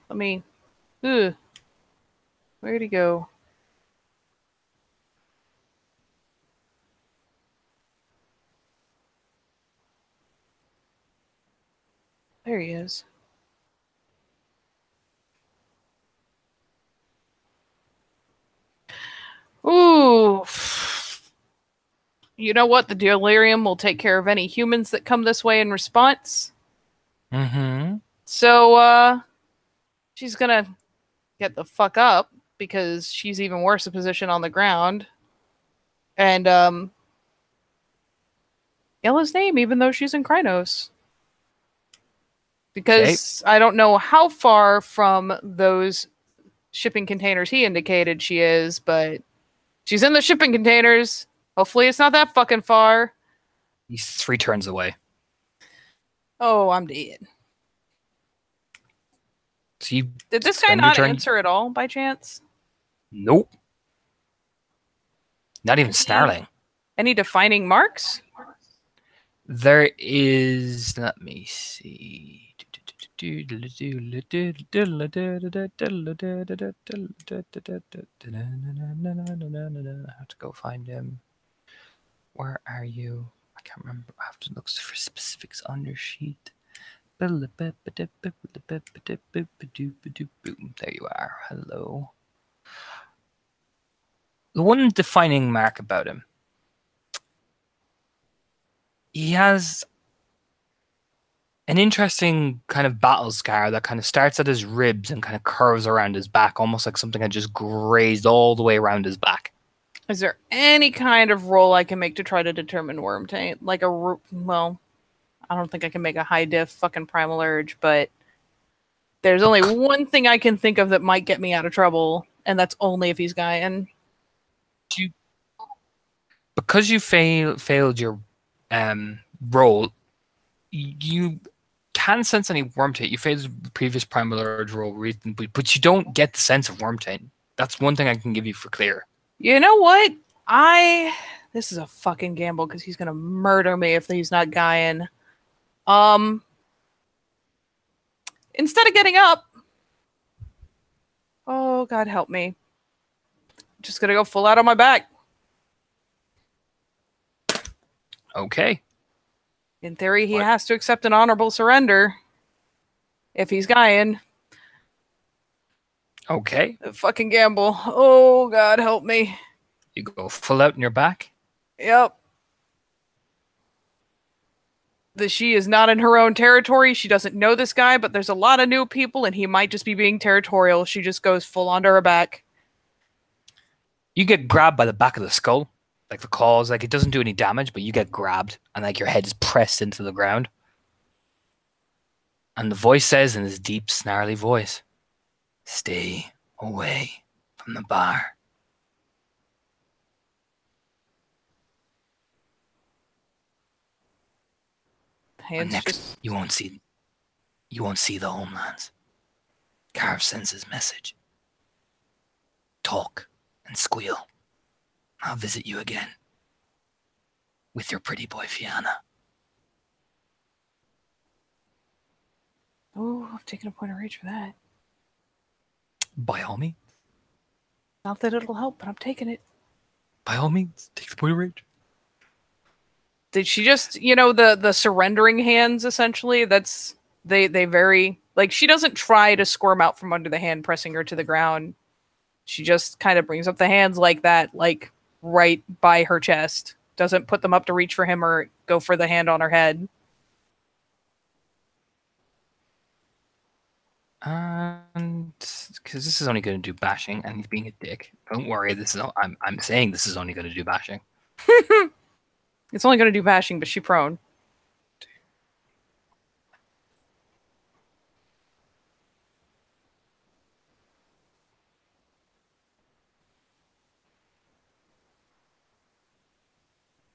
Let me. Ugh. Where'd he go? There he is. Ooh. You know what? The delirium will take care of any humans that come this way in response. Mm-hmm. So, she's gonna get the fuck up because she's even worse a position on the ground. And, yell his name even though she's in Krynos. Because I don't know how far from those shipping containers he indicated she is, but she's in the shipping containers. Hopefully it's not that fucking far. He's 3 turns away. Oh, I'm dead. So you Did this guy not answer at all by chance? Nope. Not even snarling. Any defining marks? There is. Let me see. I have to go find him. Where are you? I can't remember. I have to look for specifics on your sheet. There you are. Hello. The one defining mark about him, he has an interesting kind of battle scar that kind of starts at his ribs and kind of curves around his back, almost like something had just grazed all the way around his back. Is there any kind of roll I can make to try to determine worm taint? Like well, I don't think I can make a high diff fucking primal urge, but there's only one thing I can think of that might get me out of trouble, and that's only if he's Gaian. Because you failed your roll, you can sense any worm taint. You failed the previous primal urge roll reasonably, but you don't get the sense of worm taint. That's one thing I can give you for clear. You know what? This is a fucking gamble because he's gonna murder me if he's not Gaian. Instead of getting up, oh God help me, just gonna go full out on my back. Okay. In theory, he has to accept an honorable surrender if he's Gaian. Okay. A fucking gamble. Oh, God, help me. You go full out in your back? Yep. She is not in her own territory. She doesn't know this guy, but there's a lot of new people, and he might just be being territorial. She just goes full onto her back. You get grabbed by the back of the skull. Like the claws, like it doesn't do any damage, but you get grabbed and like your head is pressed into the ground. And the voice says in his deep, snarly voice, "Stay away from the bar." Next, you won't see the homelands. Carve sends his message. Talk and squeal. I'll visit you again. With your pretty boy, Fianna. Oh, I've taken a point of rage for that. By all means. Not that it'll help, but I'm taking it. By all means, take the point of rage. Did she just, the surrendering hands, essentially? That's, they very, like, she doesn't try to squirm out from under the hand pressing her to the ground. She just kind of brings up the hands like that, like, right by her chest. Doesn't put them up to reach for him or go for the hand on her head. And because this is only going to do bashing, and he's being a dick. Don't worry, I'm saying this is only going to do bashing. It's only going to do bashing, but she's prone.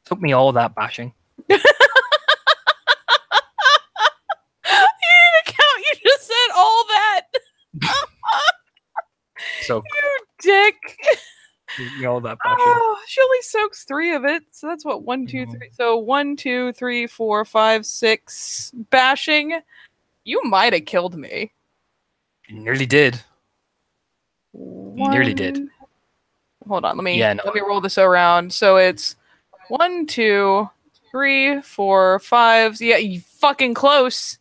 Took me all that bashing. You didn't even count. You just said all that. So you dick. Took me all that bashing. Oh, she only soaks 3 of it. So that's what 1, 2, 3. So 1, 2, 3, 4, 5, 6 bashing. You might have killed me. You nearly did. You nearly did. Hold on. Let me roll this around. So it's 1, 2, 3, 4, 5. Yeah, you fucking close.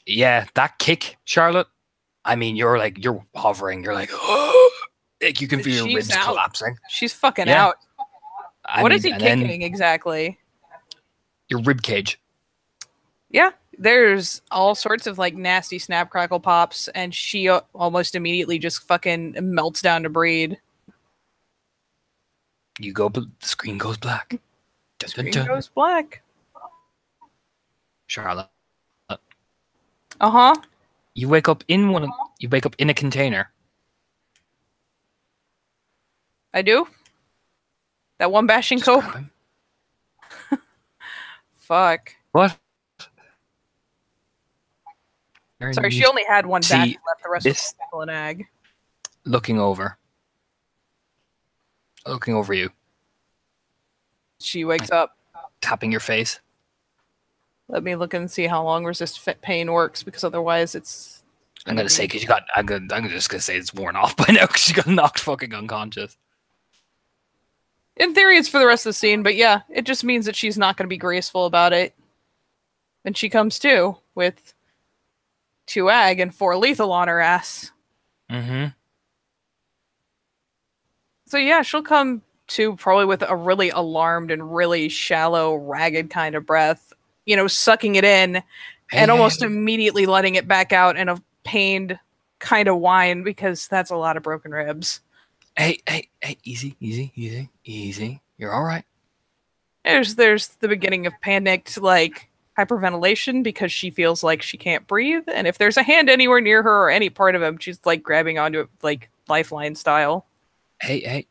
Yeah, that kick, Charlotte. I mean, you're hovering. You're like, oh, like you can feel your ribs collapsing. She's fucking out. What is he kicking exactly? Your rib cage. Yeah, there's all sorts of like nasty snap crackle pops, and she almost immediately just fucking melts down to breed. The screen goes black. The screen goes black. Charlotte. Uh-huh. You wake up in a container. I do? That one bashing cope? Fuck. What? Sorry, she only had one bash left. The rest was pickle and ag. Looking over you. She wakes up. Tapping your face. Let me look and see how long resist pain works, because otherwise it's... I'm just gonna say it's worn off by now because she got knocked fucking unconscious. In theory, it's for the rest of the scene, but yeah, it just means that she's not going to be graceful about it. And she comes to with 2 ag and 4 lethal on her ass. Mm-hmm. So yeah, she'll come to probably with a really alarmed and really shallow, ragged kind of breath, sucking it in Hey, and hey, almost immediately letting it back out in a pained kind of whine because that's a lot of broken ribs. hey, easy. You're all right. There's the beginning of panicked like hyperventilation because she feels like she can't breathe, and if there's a hand anywhere near her or any part of him, she's like grabbing onto it like lifeline style. Hey,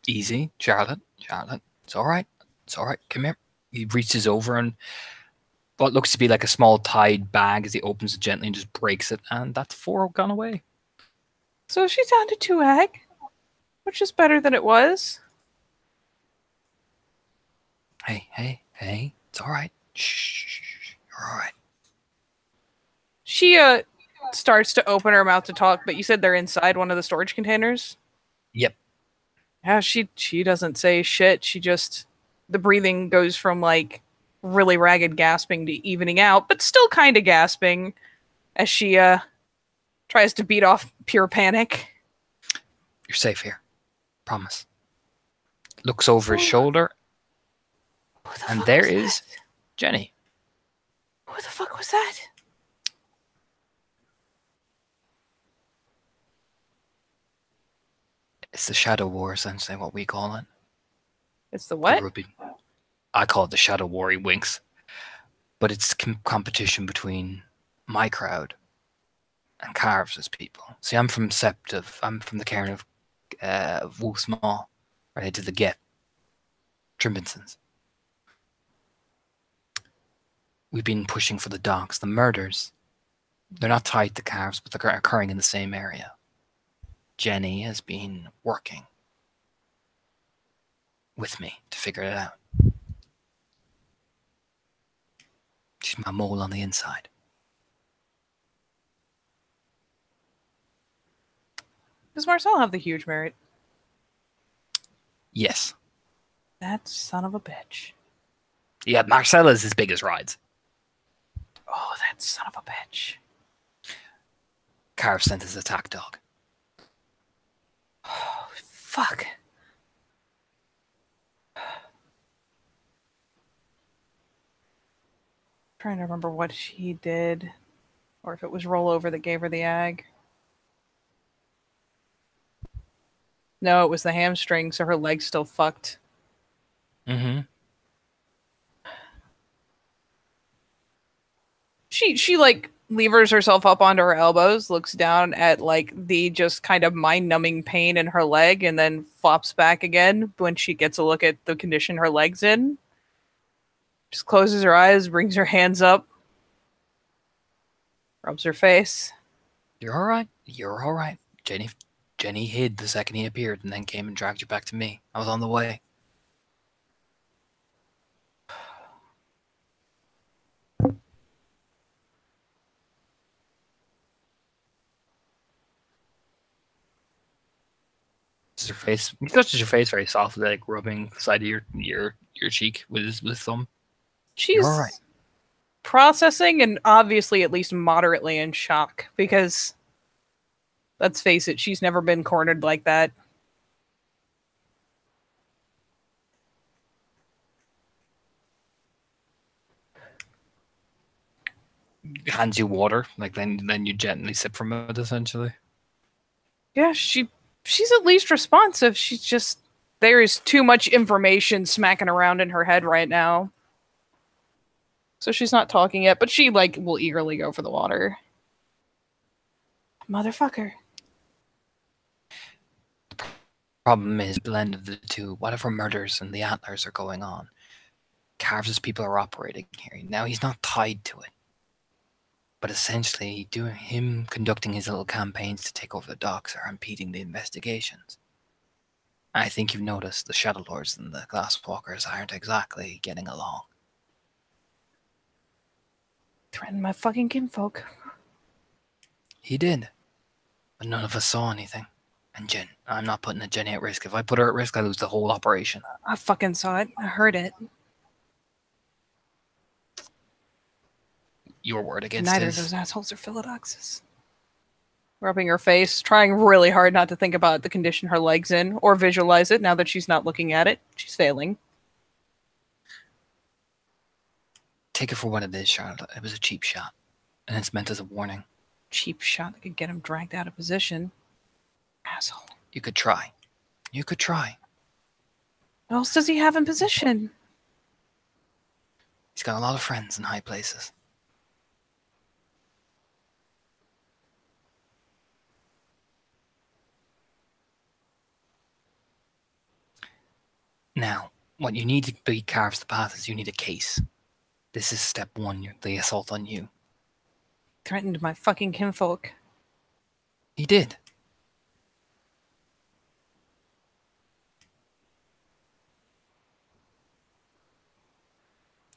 easy, Charlotte. It's all right. It's all right. Come here. He reaches over and what looks to be like a small tied bag as he opens it gently and just breaks it, and that's 4 gone away. So she's down to 2 ag, which is better than it was. Hey. It's all right. Shh. You're all right. She starts to open her mouth to talk, but you said they're inside one of the storage containers. Yep. Yeah, she doesn't say shit. She just the breathing goes from like really ragged gasping to evening out, but still kind of gasping as she tries to beat off pure panic. You're safe here. Promise. Looks over his shoulder, and there is Jenny. Who the fuck was that? It's the Shadow War, essentially, what we call it. It's the what? I call it the Shadow War, he winks. But it's competition between my crowd and Carves' people. See, I'm from Septiv. I'm from the cairn of Wolf's Maw, right to the Get. Trimbinsons. We've been pushing for the docks. The murders, they're not tied to Carves, but they're occurring in the same area. Jenny has been working with me to figure it out. She's my mole on the inside. Does Marcel have the huge merit? Yes. That son of a bitch. Yeah, Marcella's as big as rides. Oh, that son of a bitch. Carve sent his attack dog. Oh, fuck. Trying to remember what she did, or if it was rollover that gave her the ag. No, it was the hamstring, so her leg's still fucked. Mm-hmm. She like levers herself up onto her elbows, looks down at like the just kind of mind-numbing pain in her leg, and then flops back again when she gets a look at the condition her leg's in. Just closes her eyes, brings her hands up, rubs her face. You're all right. Jenny hid the second he appeared and then came and dragged you back to me. I was on the way. Her face. He touches your face very softly, like rubbing the side of your cheek with his thumb. She's all right. Processing and obviously at least moderately in shock because let's face it, she's never been cornered like that. Hands you water, like then you gently sip from it, essentially. Yeah, she's at least responsive. She's just there is too much information smacking around in her head right now. So she's not talking yet, but she like will eagerly go for the water. Motherfucker. The problem is blend of the two. Whatever murders and the antlers are going on, Carves' people are operating here. Now he's not tied to it. But essentially, him conducting his little campaigns to take over the docks are impeding the investigations. I think you've noticed the Shadow Lords and the Glasswalkers aren't exactly getting along. Threatened my fucking kinfolk. He did, but none of us saw anything. And Jen, I'm not putting Jenny at risk. If I put her at risk, I lose the whole operation. I fucking saw it. I heard it. Your word against Neither his. of those assholes are Philodoxus. Rubbing her face, trying really hard not to think about the condition her leg's in, or visualize it now that she's not looking at it. She's failing. Take it for what it is, Charlotte. It was a cheap shot. And it's meant as a warning. Cheap shot that could get him dragged out of position. Asshole. You could try. You could try. What else does he have in position? He's got a lot of friends in high places. Now, what you need to be carves the path is you need a case. This is step one, the assault on you. Threatened my fucking kinfolk. He did.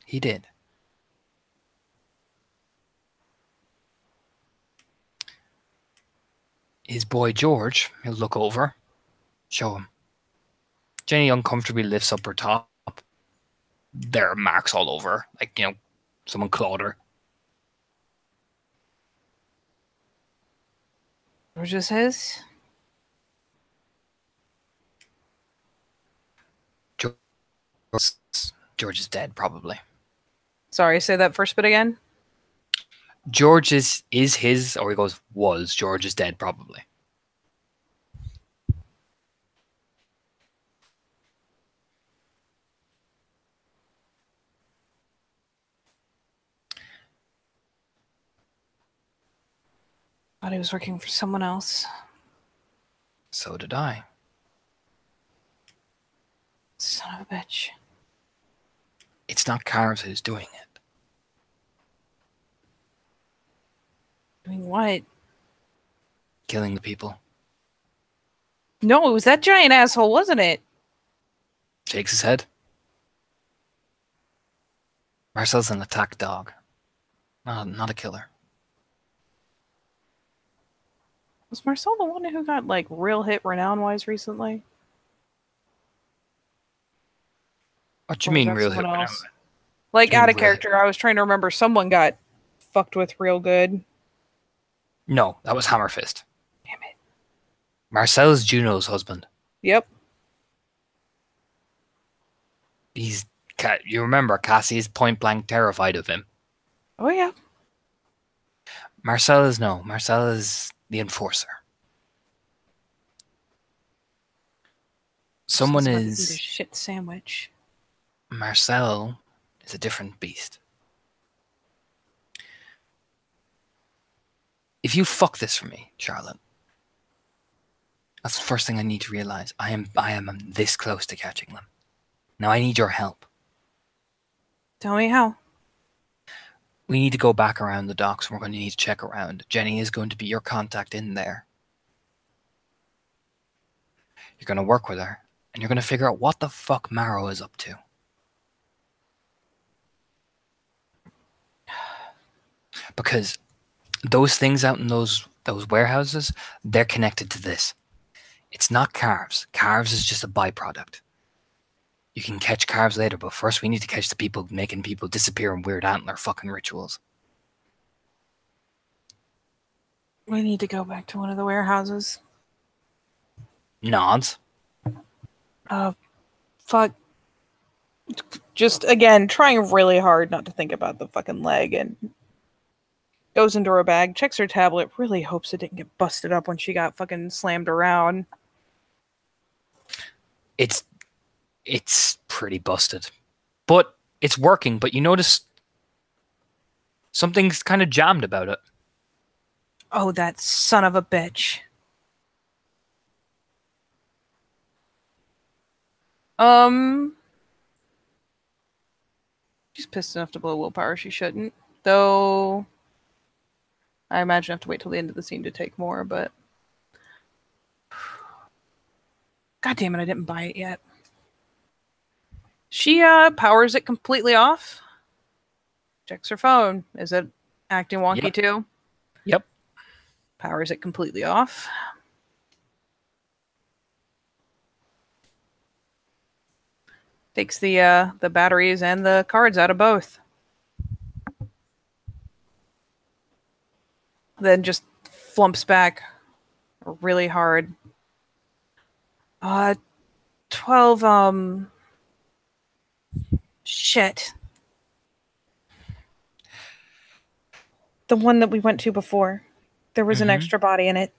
He did. His boy George, he'll look over, show him. Jenny uncomfortably lifts up her top. There are marks all over, like, someone clawed her. George is his? George is dead, probably. Sorry, say that first bit again. George is his, or he goes, was. George is dead, probably. Thought he was working for someone else. So did I. Son of a bitch. It's not Carves who's doing it. Doing what? Killing the people. No, it was that giant asshole, wasn't it? Shakes his head. Marcel's an attack dog. Not a killer. Was Marcel the one who got, like, real hit renown-wise recently? What do you mean, real hit? Like, out of character, I was trying to remember someone got fucked with real good. No, that was Hammerfist. Damn it. Marcel's Juno's husband. Yep. You remember, Cassie is point blank terrified of him. Oh, yeah. Marcel is the enforcer. Someone is a shit sandwich. Marcel is a different beast. If you fuck this for me, Charlotte, that's the first thing I need to realize. I am this close to catching them. Now I need your help. Tell me how. We need to go back around the docks. We're going to need to check around. Jenny is going to be your contact in there. You're going to work with her, and you're going to figure out what the fuck Marrow is up to. Because those things out in those warehouses, they're connected to this. It's not Carves. Carves is just a byproduct. You can catch Carves later, but first we need to catch the people making people disappear in weird antler fucking rituals. We need to go back to one of the warehouses. Nods. Fuck. Just, again, trying really hard not to think about the fucking leg, and goes into her bag, checks her tablet, really hopes it didn't get busted up when she got fucking slammed around. It's pretty busted. But it's working, but you notice something's kind of jammed about it. Oh, that son of a bitch. She's pissed enough to blow willpower. She shouldn't. Though, I imagine I have to wait till the end of the scene to take more, but... God damn it, I didn't buy it yet. She, powers it completely off. Checks her phone. Is it acting wonky too? Yep. Powers it completely off. Takes the batteries and the cards out of both. Then just flumps back really hard. 12, shit. The one that we went to before. There was an extra body in it.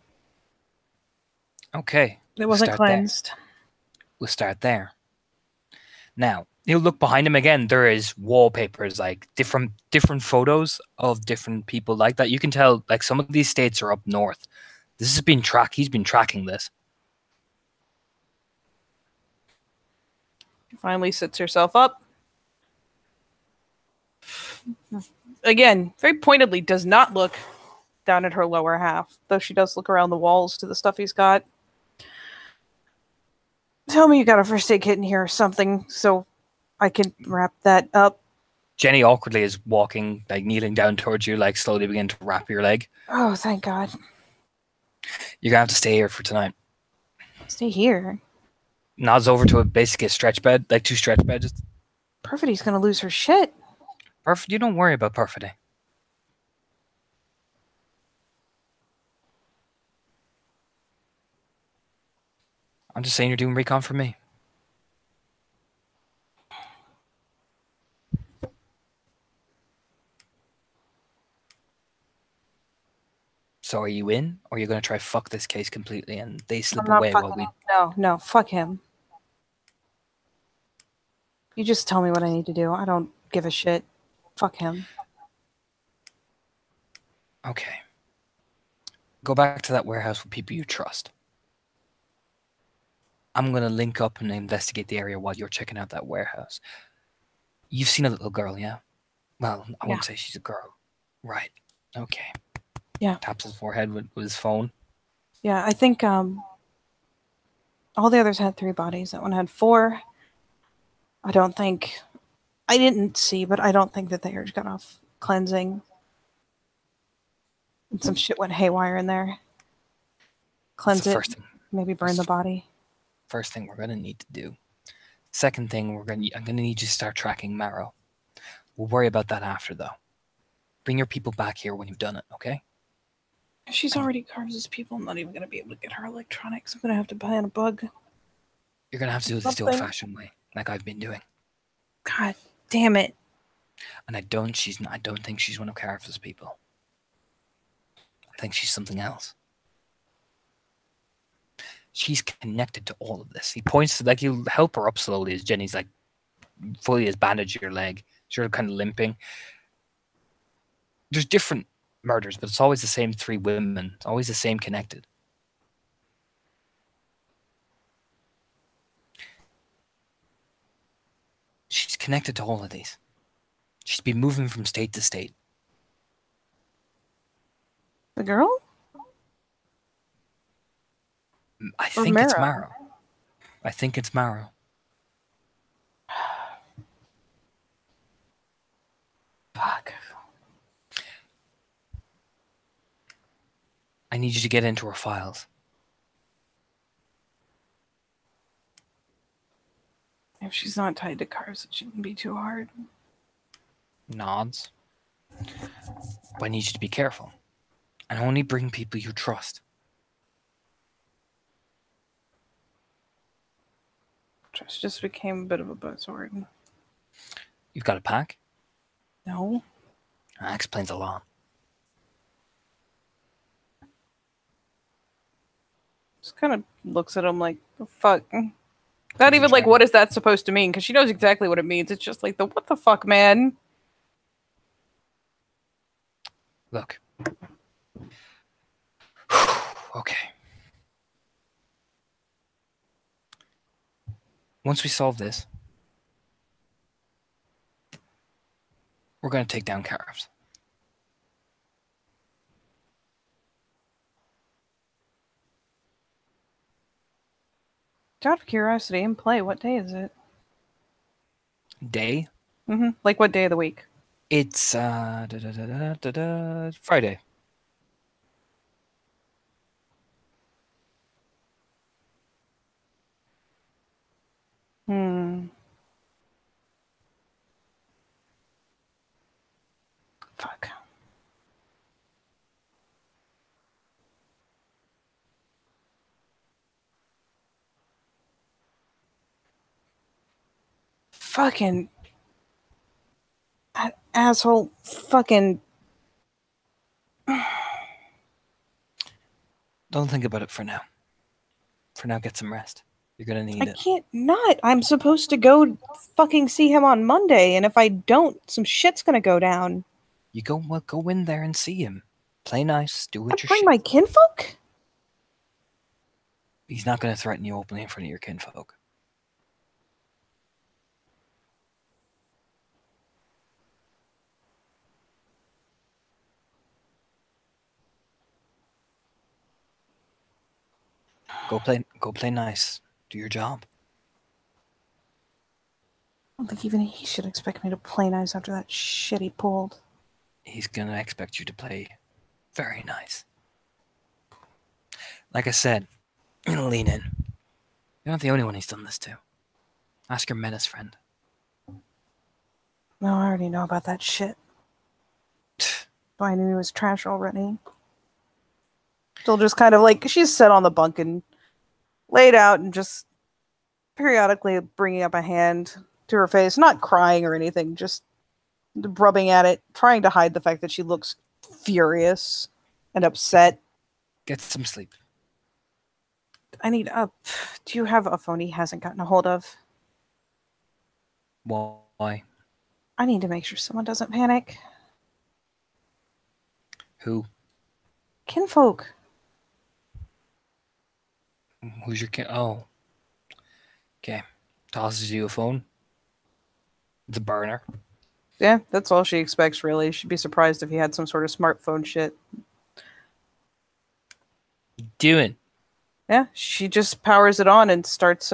Okay. It wasn't cleansed. We'll start there. Now, you look behind him again. There is wallpapers, like different photos of different people like that. You can tell, like, some of these states are up north. This has been tracked. He's been tracking this. Finally sits herself up. Again, very pointedly does not look down at her lower half, though she does look around the walls to the stuff he's got. Tell me you got a first aid kit in here or something so I can wrap that up. Jenny awkwardly is walking, like kneeling down towards you, like slowly begin to wrap your leg. Oh, thank God. You're going to have to stay here for tonight. Stay here? Nods over to basically a stretch bed, like 2 stretch beds. Perfidy's gonna lose her shit. You don't worry about Perfidy. I'm just saying you're doing recon for me. So are you in, or are you going to try fuck this case completely and they slip away while we... No, fuck him. You just tell me what I need to do. I don't give a shit. Fuck him. Okay. Go back to that warehouse with people you trust. I'm going to link up and investigate the area while you're checking out that warehouse. You've seen a little girl, yeah? Well, I won't say she's a girl. Right. Okay. Yeah. Taps his forehead with his phone. Yeah, I think all the others had 3 bodies. That one had 4. I didn't see, but I don't think that they got off cleansing. And some shit went haywire in there. Cleanse it. Maybe burn the body. First thing we're gonna need to do. Second thing I'm gonna need you to start tracking Marrow. We'll worry about that after, though. Bring your people back here when you've done it, okay? If she's already carved his people, I'm not even gonna be able to get her electronics. I'm gonna have to buy in a bug. You're gonna have to do this the old-fashioned way, like I've been doing. God damn it! And I don't think she's one of Carapa's people. I think she's something else. She's connected to all of this. He points to, like, he'll help her up slowly as Jenny's, like, fully has bandaged your leg. She's kind of limping. There's different murders, but it's always the same 3 women. It's always the same connected. She's connected to all of these. She's been moving from state to state. The girl? I think it's Marrow. I think it's Marrow. Fuck. I need you to get into her files. If she's not tied to cars, it shouldn't be too hard. Nods. But I need you to be careful. And only bring people you trust. Trust just became a bit of a buzzword. You've got a pack? No. That explains a lot. Just kind of looks at him like, the fuck. Not even like, what is that supposed to mean? Because she knows exactly what it means. It's just like, what the fuck, man? Look. Okay. Once we solve this, we're going to take down Carves. Out of curiosity, in play, what day is it? Day? Mm-hmm. Like what day of the week? It's Friday. fucking asshole fucking Don't think about it for now. For now, get some rest. You're gonna need I it. can't not. I'm supposed to go fucking see him on Monday, and if I don't, some shit's gonna go down. You go in there and see him. Play nice. Do I what your bring shit. my kinfolk? He's not gonna threaten you openly in front of your kinfolk. Go play nice. Do your job. I don't think even he should expect me to play nice after that shit he pulled. He's gonna expect you to play very nice. Like I said, lean in. You're not the only one he's done this to. Ask your menace friend. No, I already know about that shit. I knew he was trash already. She'll just kind of like, she's set on the bunk and laid out and just periodically bringing up a hand to her face, not crying or anything, just rubbing at it, trying to hide the fact that she looks furious and upset. Get some sleep. I need a. Do you have a phone he hasn't gotten a hold of? Why? I need to make sure someone doesn't panic. Who? Kinfolk. Who's your kin? Oh. Okay. Tosses you a phone. It's a burner. Yeah, that's all she expects, really. She'd be surprised if he had some sort of smartphone shit. Doing. Yeah, she just powers it on and starts,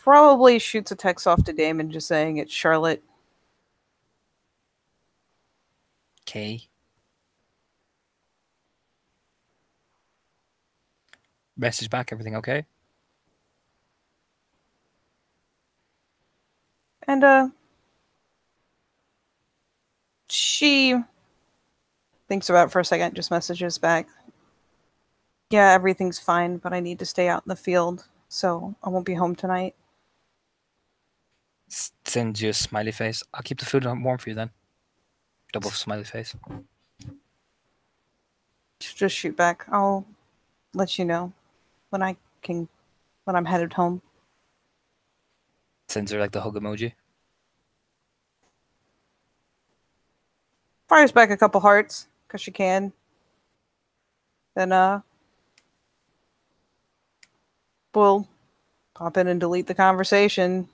probably shoots a text off to Damon just saying it's Charlotte. Okay. Message back. Everything okay? And, she thinks about it for a second, just messages back. Yeah, everything's fine, but I need to stay out in the field, so I won't be home tonight. Sends you a smiley face. I'll keep the food warm for you then. Double smiley face. Just shoot back. I'll let you know when when I'm headed home. Sends her like the hug emoji. Fires back a couple hearts, because she can. Then, we'll pop in and delete the conversation.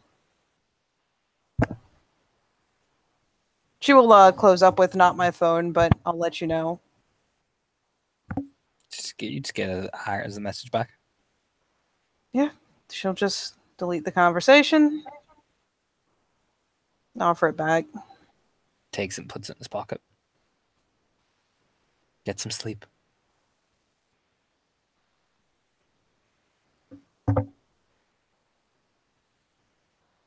She will, close up with not my phone, but I'll let you know. You just get a heart as a message back. Yeah, she'll just delete the conversation. Offer it back. Takes it and puts it in his pocket. Get some sleep.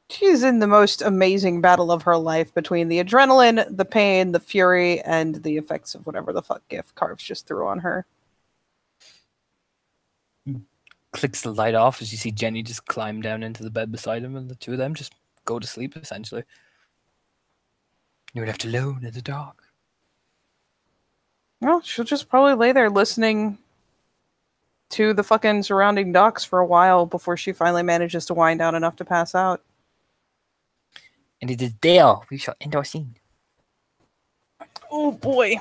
She's in the most amazing battle of her life between the adrenaline, the pain, the fury, and the effects of whatever the fuck gift Carves just threw on her. Clicks the light off as you see Jenny just climb down into the bed beside him, and the two of them just go to sleep, essentially. You're left alone in the dark. Well, she'll just probably lay there listening to the fucking surrounding docks for a while before she finally manages to wind down enough to pass out. And it is there we shall end our scene. Oh boy.